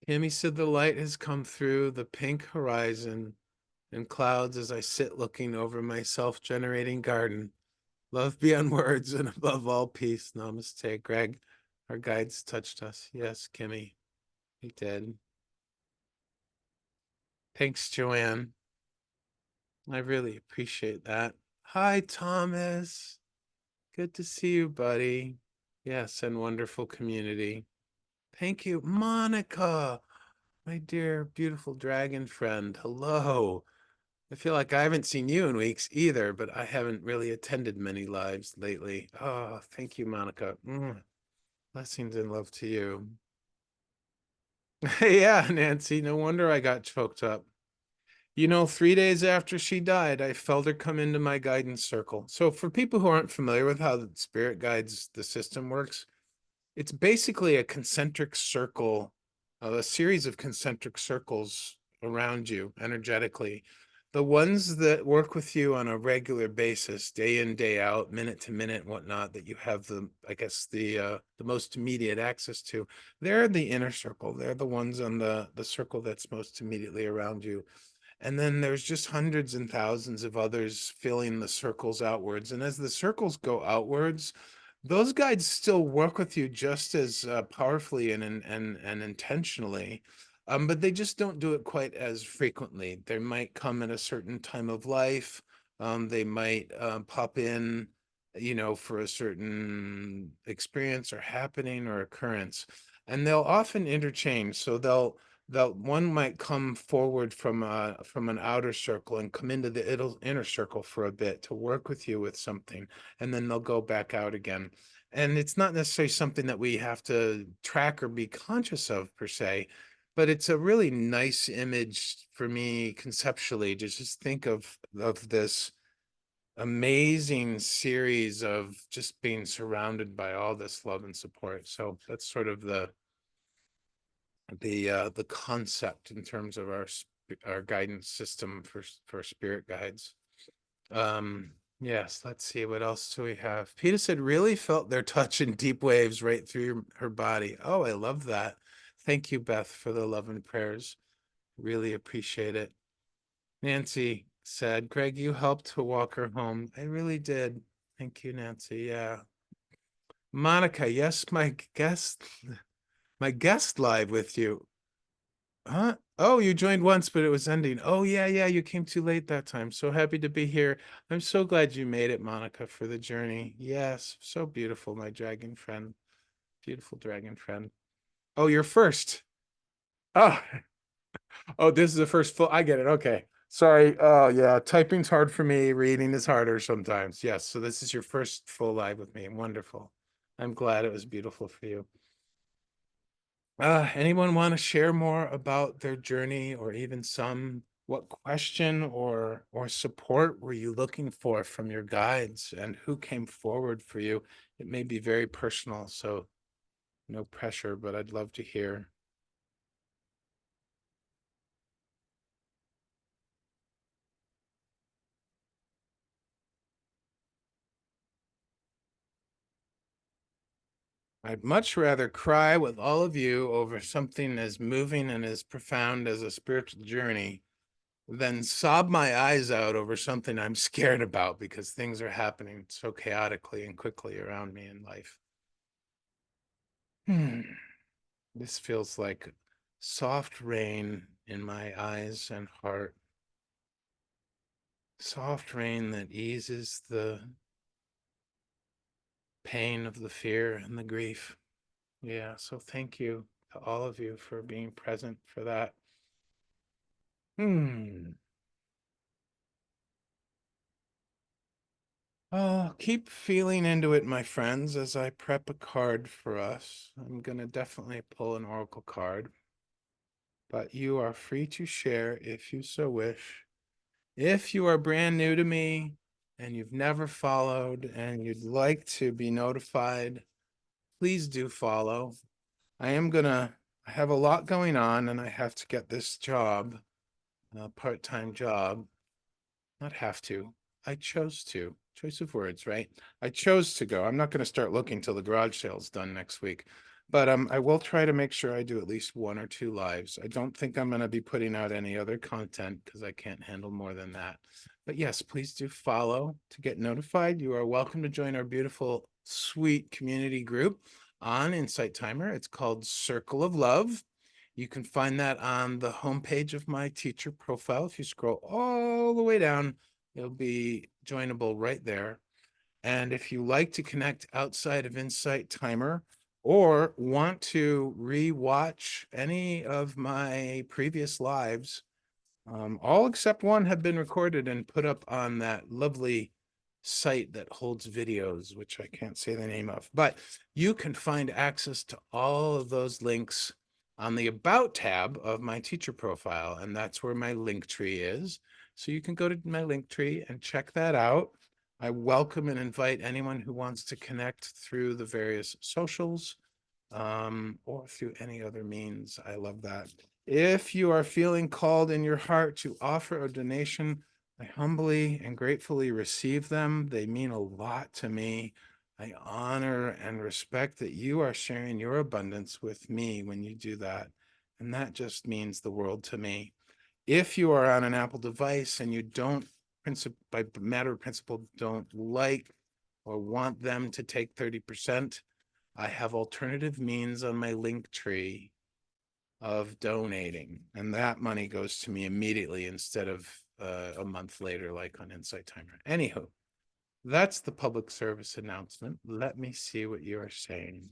Kimmy said the light has come through the pink horizon and clouds as I sit looking over my self-generating garden. Love beyond words and above all peace. Namaste, Greg. Our guides touched us. Yes, Kimmy, he did. Thanks, Joanne. I really appreciate that. Hi, Thomas. Good to see you, buddy. Yes, and wonderful community. Thank you, Monica, my dear, beautiful dragon friend. Hello. I feel like I haven't seen you in weeks either, but I haven't really attended many lives lately. Oh, thank you, Monica. Blessings and love to you. Yeah, Nancy, no wonder I got choked up. 3 days after she died, I felt her come into my guidance circle. So, for people who aren't familiar with how the spirit guides the system works, it's basically a concentric circle, a series of concentric circles around you energetically. The ones that work with you on a regular basis, day in, day out, minute to minute, whatnot, that you have the most immediate access to, they're the inner circle. They're the ones on the circle that's most immediately around you. And then there's just hundreds and thousands of others filling the circles outwards. And as the circles go outwards, those guides still work with you just as powerfully and intentionally, but they just don't do it quite as frequently. They might come at a certain time of life. They might pop in, for a certain experience or happening or occurrence, and they'll often interchange. So they'll one might come forward from an outer circle and come into the inner circle for a bit to work with you with something, and then they'll go back out again. And it's not necessarily something that we have to track or be conscious of per se, but it's a really nice image for me conceptually to just think of this amazing series of just being surrounded by all this love and support. So that's sort of the concept in terms of our guidance system for spirit guides. Yes, let's see, what else do we have? Peter said really felt their touch in deep waves right through her body. Oh, I love that. Thank you, Beth, for the love and prayers. Really appreciate it. Nancy said, Greg, you helped to walk her home. I really did. Thank you, Nancy. Yeah. Monica, yes, my guest live with you. Huh? Oh, you joined once, but it was ending. Oh, yeah, yeah, you came too late that time. So happy to be here. I'm so glad you made it, Monica, for the journey. Yes, so beautiful, my dragon friend. Beautiful dragon friend. Oh, you're first. Oh, oh, this is the first full. I get it. Okay. Sorry. Oh, yeah. Typing's hard for me. Reading is harder sometimes. Yes. So this is your first full live with me. Wonderful. I'm glad it was beautiful for you. Anyone want to share more about their journey, or even what question or support were you looking for from your guides, and who came forward for you? It may be very personal, so no pressure, but I'd love to hear. I'd much rather cry with all of you over something as moving and as profound as a spiritual journey than sob my eyes out over something I'm scared about because things are happening so chaotically and quickly around me in life. This feels like soft rain in my eyes and heart. Soft rain that eases the pain of the fear and the grief. Yeah, so thank you to all of you for being present for that. Hmm. Oh, keep feeling into it, my friends, as I prep a card for us. I'm going to definitely pull an oracle card, but you are free to share if you so wish. If you are brand new to me and you've never followed and you'd like to be notified, please do follow. I have a lot going on and I have to get this job, a part-time job. Not have to. I chose to. Choice of words, right? I chose to go. I'm not going to start looking till the garage sale's done next week. But I will try to make sure I do at least 1 or 2 lives. I don't think I'm going to be putting out any other content because I can't handle more than that. But yes, please do follow to get notified. You are welcome to join our beautiful, sweet community group on Insight Timer. It's called Circle of Love. You can find that on the homepage of my teacher profile. If you scroll all the way down, it'll be joinable right there. And if you like to connect outside of Insight Timer or want to re-watch any of my previous lives, all except one have been recorded and put up on that lovely site that holds videos, which I can't say the name of, but you can find access to all of those links on the About tab of my teacher profile, and that's where my link tree is. So you can go to my link tree and check that out. I welcome and invite anyone who wants to connect through the various socials or through any other means. I love that. If you are feeling called in your heart to offer a donation, I humbly and gratefully receive them. They mean a lot to me. I honor and respect that you are sharing your abundance with me when you do that. And that just means the world to me. If you are on an Apple device and you don't, by matter of principle, don't like or want them to take 30%, I have alternative means on my link tree of donating, and that money goes to me immediately instead of a month later, like on Insight Timer. Anywho, that's the public service announcement. Let me see what you are saying.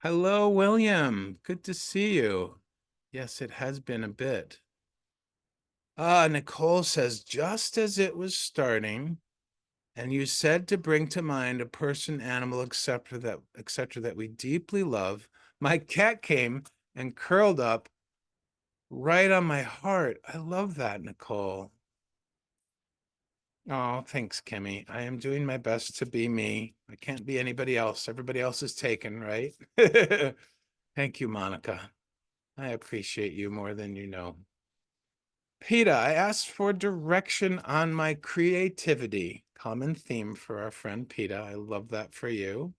Hello, William. Good to see you. Yes, it has been a bit. Nicole says, just as it was starting, and you said to bring to mind a person, animal, etc. that we deeply love, my cat came and curled up right on my heart. I love that, Nicole. Oh, thanks, Kimmy. I am doing my best to be me. I can't be anybody else. Everybody else is taken, right? Thank you, Monica. I appreciate you more than you know. PETA, I asked for direction on my creativity. Common theme for our friend PETA. I love that for you.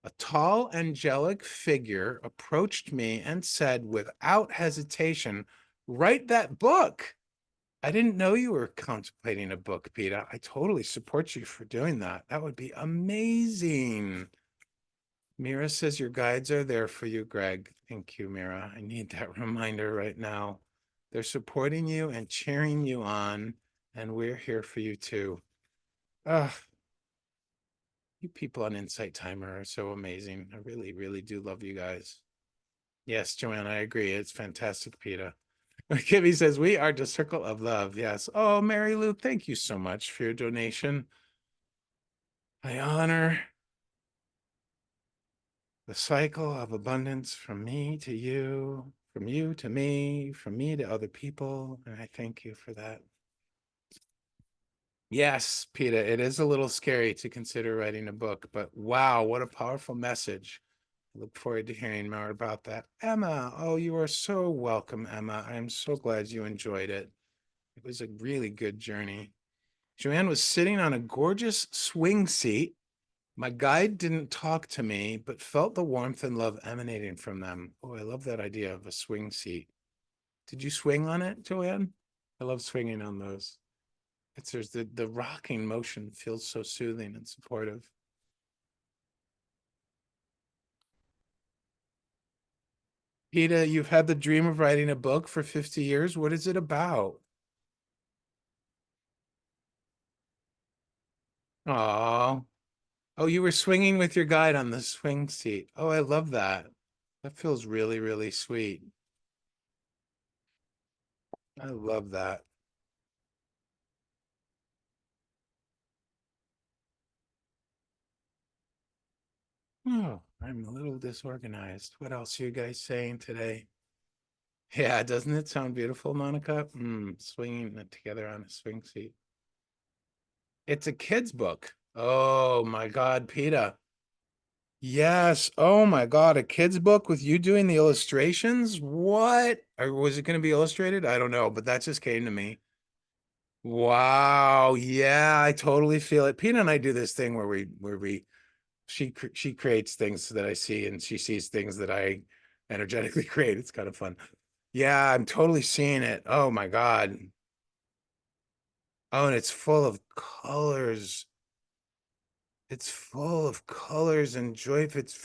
A tall, angelic figure approached me and said without hesitation, write that book. I didn't know you were contemplating a book, PETA. I totally support you for doing that. That would be amazing. Mira says your guides are there for you, Greg. Thank you, Mira. I need that reminder right now. They're supporting you and cheering you on, and we're here for you too. Ugh, you people on Insight Timer are so amazing. I really, really do love you guys. Yes, Joanne, I agree. It's fantastic, PETA. Kimmy says, we are the circle of love. Yes. Oh, Mary Lou, thank you so much for your donation. I honor the cycle of abundance from me to you, from you to me, from me to other people. And I thank you for that. Yes, PETA, it is a little scary to consider writing a book, but wow, what a powerful message. I look forward to hearing more about that. Emma, oh, you are so welcome, Emma. I'm so glad you enjoyed it. It was a really good journey. Joanne was sitting on a gorgeous swing seat. My guide didn't talk to me, but felt the warmth and love emanating from them. Oh, I love that idea of a swing seat. Did you swing on it, Joanne? I love swinging on those. There's the rocking motion feels so soothing and supportive. PETA, you've had the dream of writing a book for 50 years. What is it about? Oh, oh, you were swinging with your guide on the swing seat. Oh, I love that. That feels really, really sweet. I love that. Oh, I'm a little disorganized. What else are you guys saying today? Yeah, doesn't it sound beautiful, Monica? Swinging it together on a swing seat. It's a kid's book. Oh my God, PETA. Yes. Oh my God, a kid's book with you doing the illustrations? What? Or was it going to be illustrated? I don't know, but that just came to me. Wow. Yeah, I totally feel it. PETA and I do this thing where we she creates things that I see and she sees things that I energetically create. It's kind of fun. Yeah, I'm totally seeing it. Oh my God. Oh, and it's full of colors. It's full of colors and joy. It's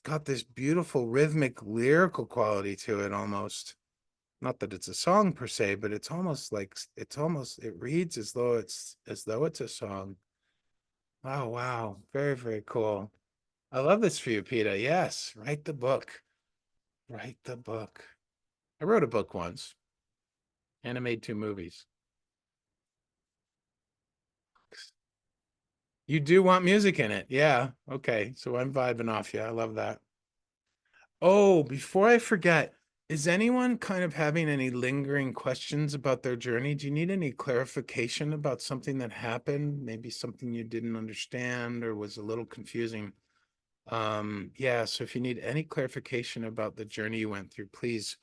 got this beautiful rhythmic lyrical quality to it almost. Not that it's a song per se, but it's almost like it reads as though it's a song. Oh wow. Very, very cool. I love this for you, Peter. Yes, write the book. Write the book. I wrote a book once and I made 2 movies. You do want music in it. Yeah. Okay. So I'm vibing off you. I love that. Oh, before I forget, is anyone kind of having any lingering questions about their journey? Do you need any clarification about something that happened? Maybe something you didn't understand or was a little confusing? Yeah, so if you need any clarification about the journey you went through, please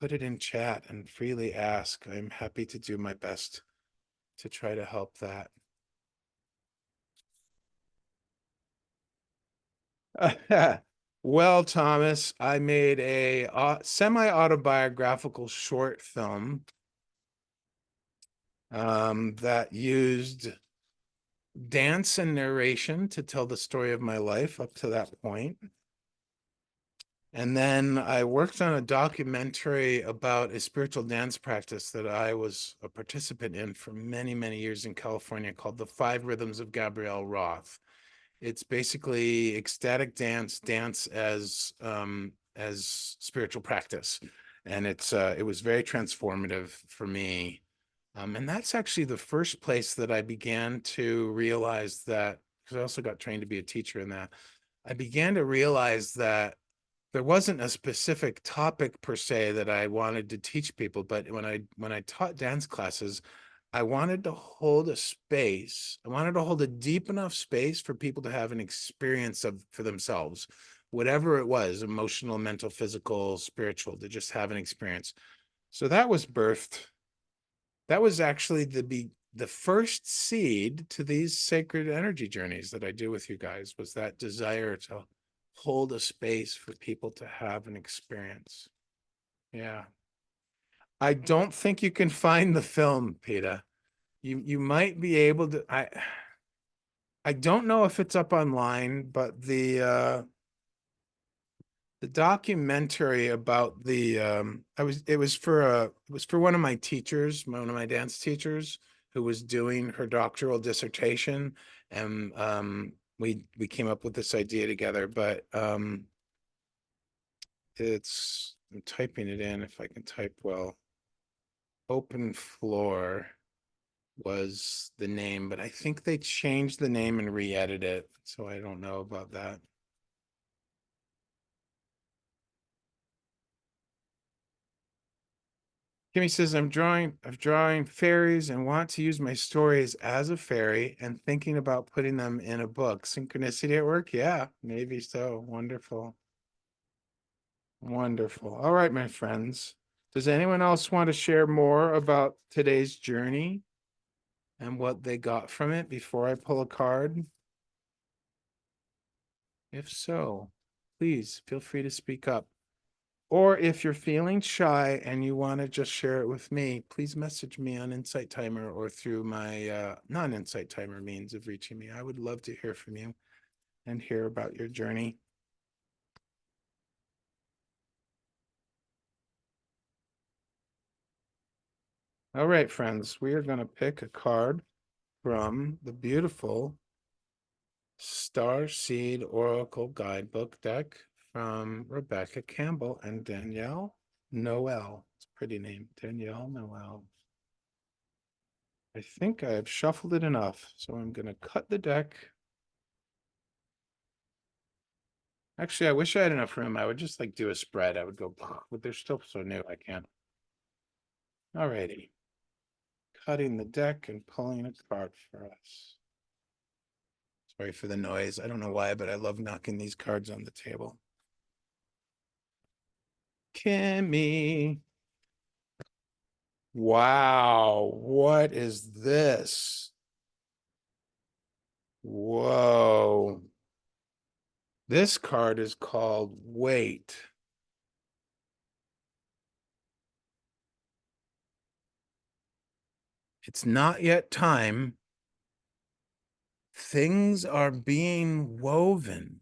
put it in chat and freely ask. I'm happy to do my best to try to help that. Well, Thomas, I made a semi-autobiographical short film that used dance and narration to tell the story of my life up to that point. And then I worked on a documentary about a spiritual dance practice that I was a participant in for many, many years in California called the 5 Rhythms of Gabrielle Roth. It's basically ecstatic dance as spiritual practice. And it was very transformative for me. And that's actually the first place that I began to realize that, because I also got trained to be a teacher in that. I began to realize that there wasn't a specific topic per se that I wanted to teach people, but when I taught dance classes, I wanted to hold a space. I wanted to hold a deep enough space for people to have an experience of for themselves, whatever it was, emotional, mental, physical, spiritual, to just have an experience. So that was birthed. That was actually the first seed to these sacred energy journeys that I do with you guys, was that desire to hold a space for people to have an experience. Yeah. I don't think you can find the film, Peter. You might be able to. I don't know if it's up online, but the documentary about the it was for one of my teachers, one of my dance teachers, who was doing her doctoral dissertation, and we came up with this idea together. But I'm typing it in if I can type well. Open Floor was the name, but I think they changed the name and re-edited it, so I don't know about that. Kimmy says, I'm drawing fairies and want to use my stories as a fairy and thinking about putting them in a book. Synchronicity at work? Yeah, maybe so. Wonderful. Wonderful. All right, my friends. Does anyone else want to share more about today's journey and what they got from it before I pull a card? If so, please feel free to speak up. Or if you're feeling shy and you want to just share it with me, please message me on Insight Timer or through my non-Insight Timer means of reaching me. I would love to hear from you and hear about your journey. All right, friends, we are going to pick a card from the beautiful Star Seed Oracle Guidebook deck from Rebecca Campbell and Danielle Noel. It's a pretty name, Danielle Noel. I think I've shuffled it enough, so I'm going to cut the deck. Actually, I wish I had enough room. I would just like do a spread. I would go, but they're still so new. I can't. Alrighty. cutting the deck and pulling a card for us. Sorry for the noise. I don't know why, but I love knocking these cards on the table. Kimmy. Wow, what is this? Whoa. This card is called Wait. It's not yet time. Things are being woven.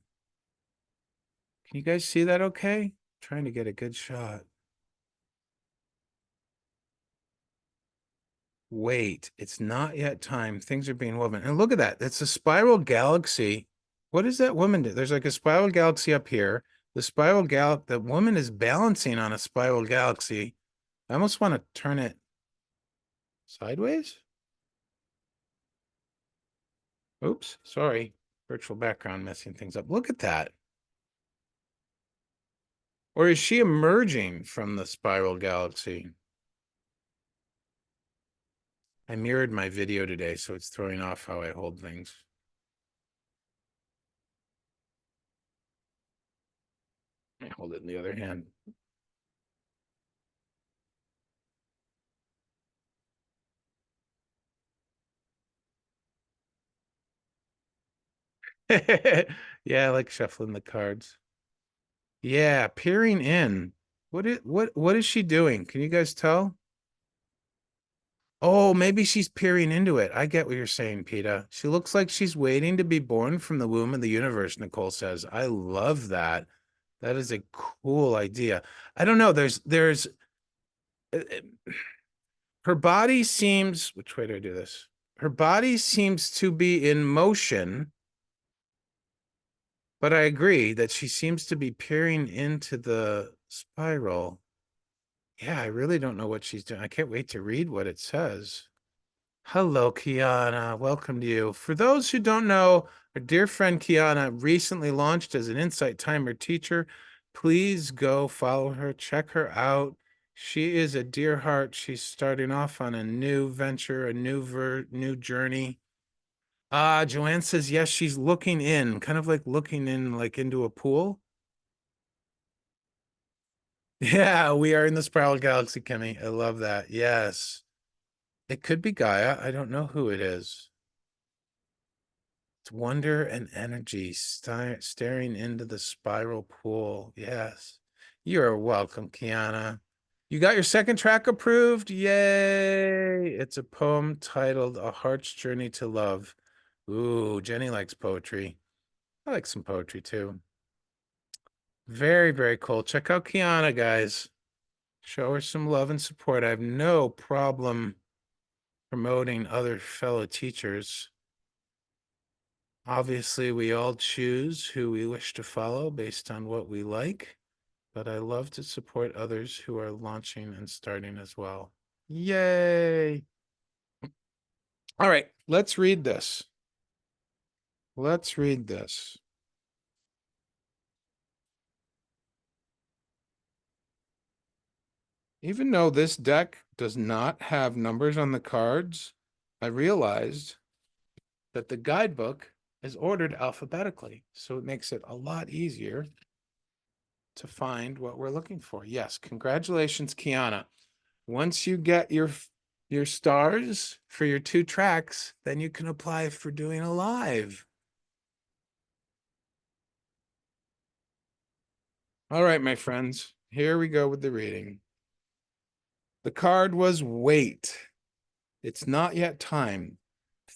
Can you guys see that okay? Trying to get a good shot. Wait, it's not yet time. Things are being woven. And look at that. It's a spiral galaxy. What does that woman do? There's like a spiral galaxy up here. The woman is balancing on a spiral galaxy. I almost want to turn it sideways. Oops, sorry. Virtual background messing things up. Look at that. Or is she emerging from the spiral galaxy? I mirrored my video today, so it's throwing off how I hold things. I hold it in the other hand. Yeah, I like shuffling the cards. Yeah, peering in. What is she doing? Can you guys tell? Oh, maybe she's peering into it. I get what you're saying, Peta. She looks like she's waiting to be born from the womb of the universe, Nicole says. I love that. That is a cool idea. I don't know. Uh, uh, her body seems, which way do I do this? Her body seems to be in motion, but I agree that she seems to be peering into the spiral. Yeah, I really don't know what she's doing. I can't wait to read what it says. Hello, Kiana. Welcome to you. For those who don't know, our dear friend Kiana recently launched as an Insight Timer teacher. Please go follow her, check her out. She is a dear heart. She's starting off on a new venture, a new journey. Joanne says yes, she's looking in, kind of like looking in like into a pool. Yeah, we are in the spiral galaxy, Kimmy. I love that. Yes. It could be Gaia. I don't know who it is. It's wonder and energy staring into the spiral pool. Yes. You're welcome, Kiana. You got your second track approved? Yay. It's a poem titled A Heart's Journey to Love. Ooh, Jenny likes poetry. I like some poetry too. Very, very cool. Check out Kiana, guys. Show her some love and support. I have no problem promoting other fellow teachers. Obviously, we all choose who we wish to follow based on what we like, but I love to support others who are launching and starting as well. Yay! All right, let's read this. Let's read this. Even though this deck does not have numbers on the cards, I realized that the guidebook is ordered alphabetically, so it makes it a lot easier to find what we're looking for. Yes, congratulations, Kiana. Once you get your stars for your 2 tracks, then you can apply for doing a live. All right, my friends, here we go with the reading. The card was Wait. It's not yet time.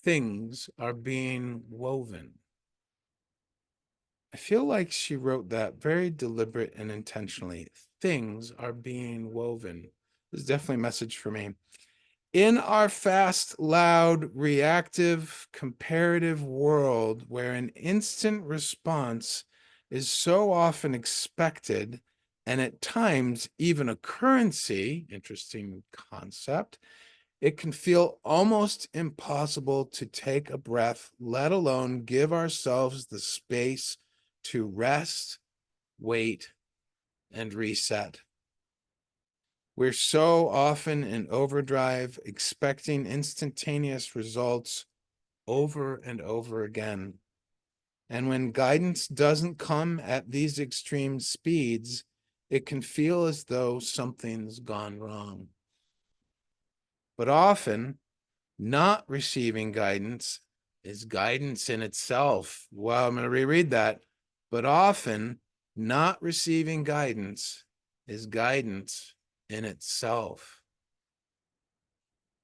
Things are being woven. I feel like she wrote that very deliberate and intentionally. Things are being woven. This is definitely a message for me. In our fast, loud, reactive, comparative world where an instant response is so often expected and at times even a currency, interesting concept, it can feel almost impossible to take a breath, let alone give ourselves the space to rest, wait, and reset. We're so often in overdrive, expecting instantaneous results over and over again. And when guidance doesn't come at these extreme speeds, it can feel as though something's gone wrong. But often, not receiving guidance is guidance in itself. Well, I'm going to reread that. But often, not receiving guidance is guidance in itself.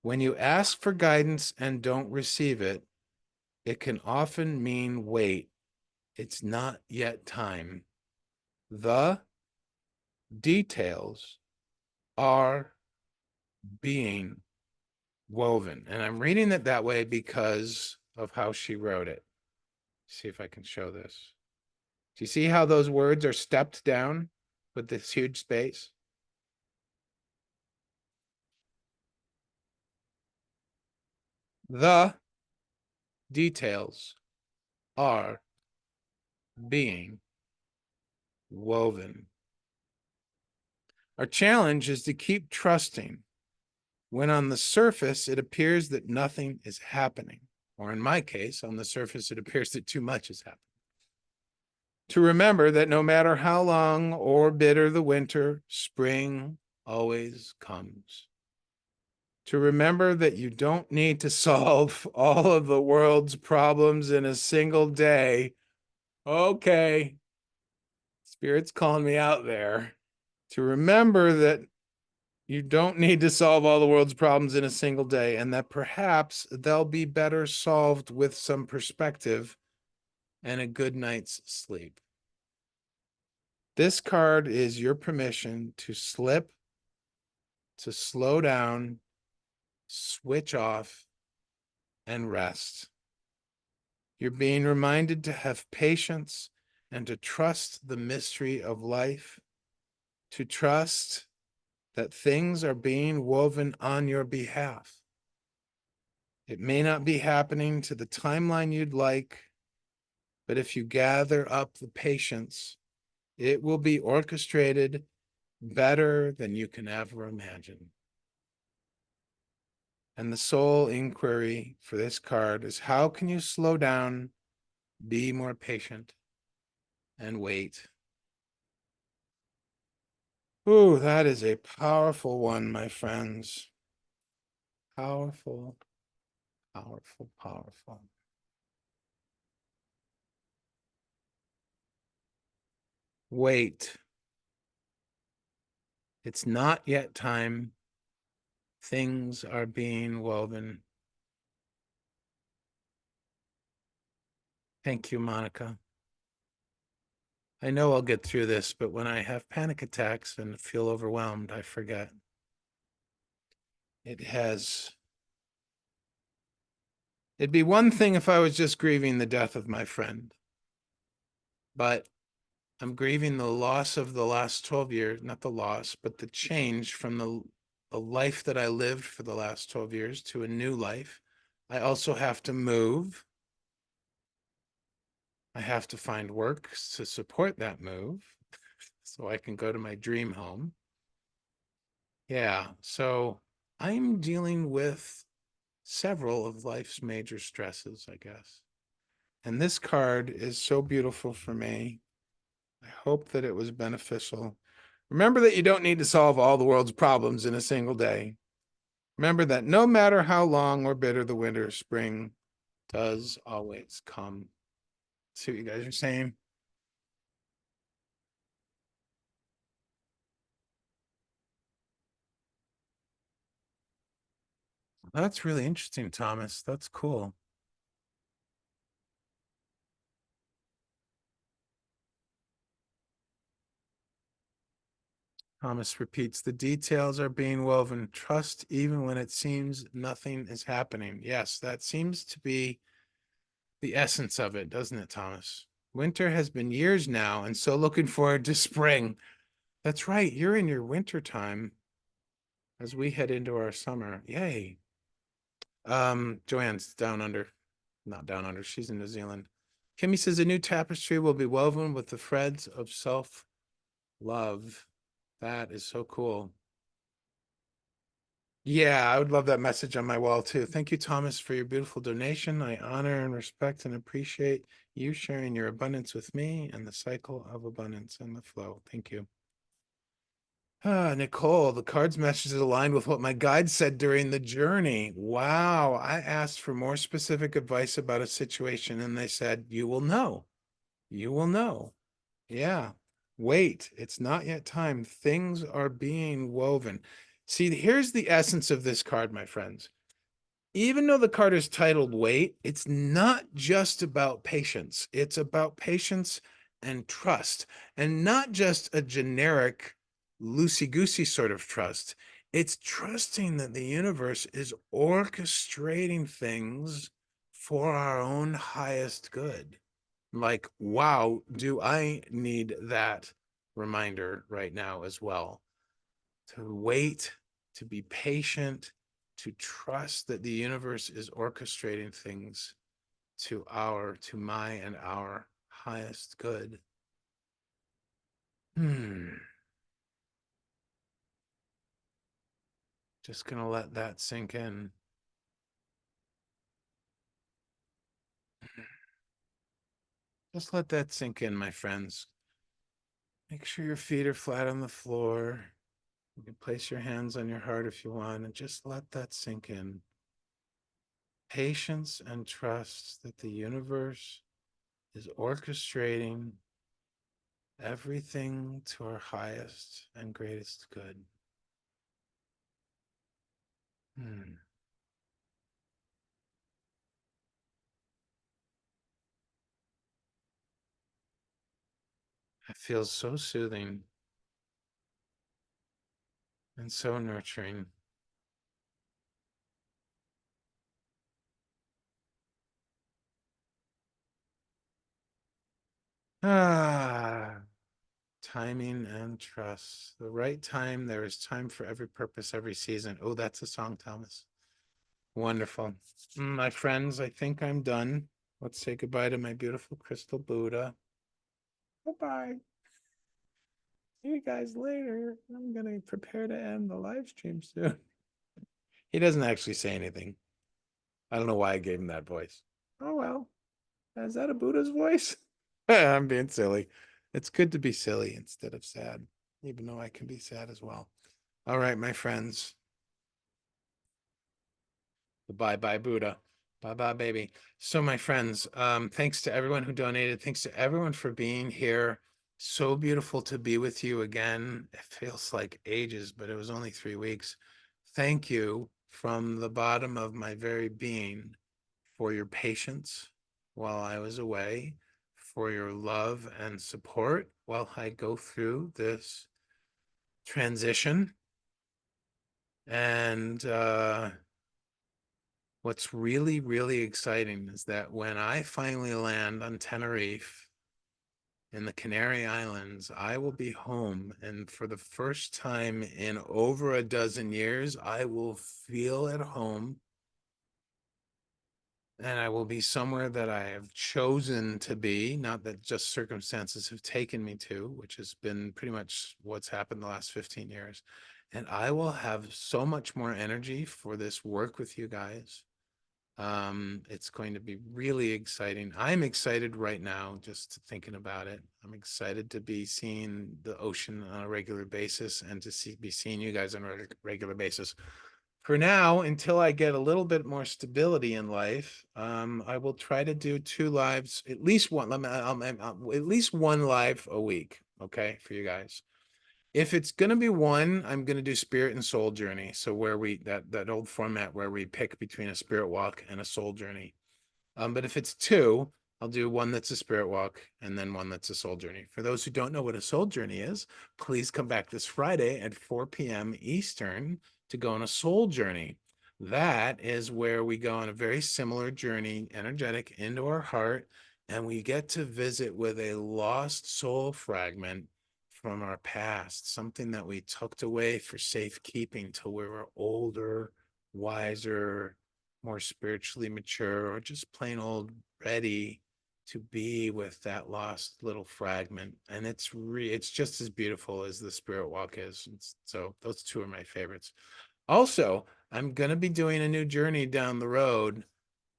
When you ask for guidance and don't receive it, it can often mean wait. It's not yet time. The details are being woven. And I'm reading it that way because of how she wrote it. See if I can show this. Do you see how those words are stepped down with this huge space? The details are being woven. Our challenge is to keep trusting when on the surface it appears that nothing is happening. Or in my case, on the surface it appears that too much is happening. To remember that no matter how long or bitter the winter, spring always comes. To remember that you don't need to solve all of the world's problems in a single day. Okay, Spirit's calling me out there. To remember that you don't need to solve all the world's problems in a single day, and that perhaps they'll be better solved with some perspective and a good night's sleep. This card is your permission to slip, to slow down, switch off, and rest. You're being reminded to have patience and to trust the mystery of life, to trust that things are being woven on your behalf. It may not be happening to the timeline you'd like, but if you gather up the patience, it will be orchestrated better than you can ever imagine. And the soul inquiry for this card is, how can you slow down, be more patient, and wait? Ooh, that is a powerful one, my friends. Powerful, powerful, powerful. Wait. It's not yet time. Things are being woven. Thank you, Monica. I know I'll get through this, but when I have panic attacks and feel overwhelmed, I forget. It'd be one thing if I was just grieving the death of my friend, but I'm grieving the loss of the last 12 years, not the loss, but the change from the life that I lived for the last 12 years to a new life. I also have to move. I have to find work to support that move so I can go to my dream home. Yeah, so I'm dealing with several of life's major stresses, I guess. And this card is so beautiful for me. I hope that it was beneficial. Remember that you don't need to solve all the world's problems in a single day. Remember that no matter how long or bitter the winter, spring does always come. See what you guys are saying? That's really interesting, Thomas. That's cool. Thomas repeats, the details are being woven. Trust even when it seems nothing is happening. Yes, that seems to be the essence of it, doesn't it, Thomas? Winter has been years now, and so looking forward to spring. That's right. You're in your winter time as we head into our summer. Yay. Joanne's down under. Not down under. She's in New Zealand. Kimmy says a new tapestry will be woven with the threads of self-love. That is so cool. Yeah, I would love that message on my wall too. Thank you, Thomas, for your beautiful donation. I honor and respect and appreciate you sharing your abundance with me and the cycle of abundance and the flow. Thank you. Ah, Nicole, the cards message is aligned with what my guide said during the journey. Wow. I asked for more specific advice about a situation, and they said, you will know. You will know. Yeah. Wait, it's not yet time. Things are being woven. See, here's the essence of this card, my friends. Even though the card is titled Wait, it's not just about patience. It's about patience and trust, and not just a generic loosey-goosey sort of trust. It's trusting that the universe is orchestrating things for our own highest good. Like, wow, do I need that reminder right now as well? To wait, to be patient, to trust that the universe is orchestrating things to my and our highest good. Just gonna let that sink in. Just let that sink in, my friends. Make sure your feet are flat on the floor. You can place your hands on your heart if you want, and just let that sink in. Patience and trust that the universe is orchestrating everything to our highest and greatest good. Hmm. It feels so soothing and so nurturing. Ah, timing and trust. The right time, there is time for every purpose, every season. Oh, that's a song, Thomas. Wonderful. My friends, I think I'm done. Let's say goodbye to my beautiful crystal Buddha. Bye-bye. See you guys later. I'm gonna prepare to end the live stream soon. He doesn't actually say anything. I don't know why I gave him that voice. Oh well. Is that a Buddha's voice? I'm being silly. It's good to be silly instead of sad, even though I can be sad as well. All right, my friends. Bye bye, Buddha. Bye bye, baby. So, my friends, thanks to everyone who donated. Thanks to everyone for being here. So beautiful to be with you again. It feels like ages, but it was only 3 weeks. Thank you from the bottom of my very being for your patience while I was away, for your love and support while I go through this transition. And what's really, really exciting is that when I finally land on Tenerife in the Canary Islands, I will be home. And for the first time in over a dozen years, I will feel at home, and I will be somewhere that I have chosen to be, not that just circumstances have taken me to, which has been pretty much what's happened the last 15 years. And I will have so much more energy for this work with you guys. It's going to be really exciting. I'm excited right now just thinking about it. I'm excited to be seeing the ocean on a regular basis and to be seeing you guys on a regular basis. For now, until I get a little bit more stability in life, I will try to do 2 lives, at least one, at least one live a week, okay, for you guys. If it's going to be one, I'm going to do spirit and soul journey. So where that old format where we pick between a spirit walk and a soul journey. But if it's two, I'll do one that's a spirit walk and then one that's a soul journey. For those who don't know what a soul journey is, please come back this Friday at 4 p.m. Eastern to go on a soul journey. That is where we go on a very similar journey, energetic, into our heart, and we get to visit with a lost soul fragment from our past, something that we tucked away for safekeeping till we were older, wiser, more spiritually mature, or just plain old ready to be with that lost little fragment. And it's just as beautiful as the spirit walk is. So those two are my favorites. Also, I'm gonna be doing a new journey down the road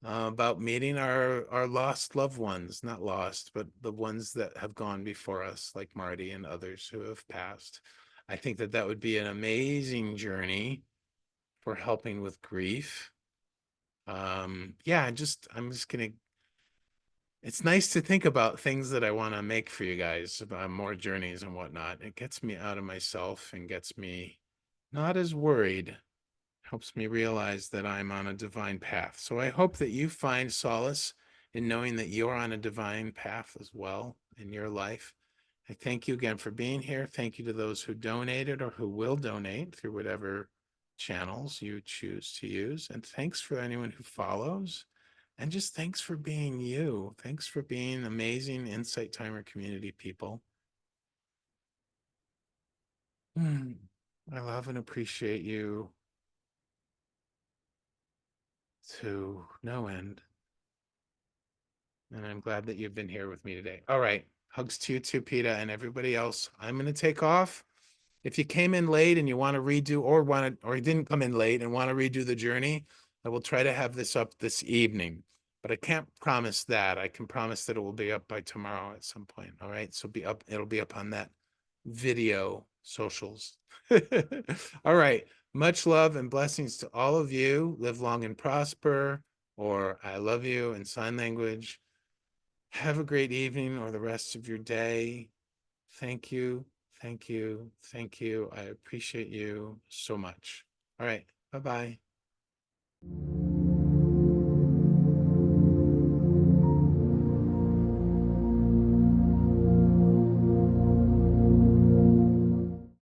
about meeting our lost loved ones, not lost, but the ones that have gone before us, like Marty and others who have passed. I think that that would be an amazing journey for helping with grief. Yeah, I'm just gonna. It's nice to think about things that I want to make for you guys about more journeys and whatnot. It gets me out of myself and gets me not as worried, helps me realize that I'm on a divine path. So I hope that you find solace in knowing that you're on a divine path as well in your life. I thank you again for being here. Thank you to those who donated or who will donate through whatever channels you choose to use. And thanks for anyone who follows. And just thanks for being you. Thanks for being amazing Insight Timer community people. I love and appreciate you to no end. And I'm glad that you've been here with me today. All right. Hugs to you too, Peter, and everybody else. I'm going to take off. If you came in late and you want to redo or you didn't come in late and want to redo the journey, I will try to have this up this evening. But I can't promise that. I can promise that it will be up by tomorrow at some point. All right. So it'll be up on that video socials. All right. Much love and blessings to all of you. Live long and prosper, or I love you in sign language. Have a great evening or the rest of your day. Thank you. Thank you. Thank you. I appreciate you so much. All right. Bye bye.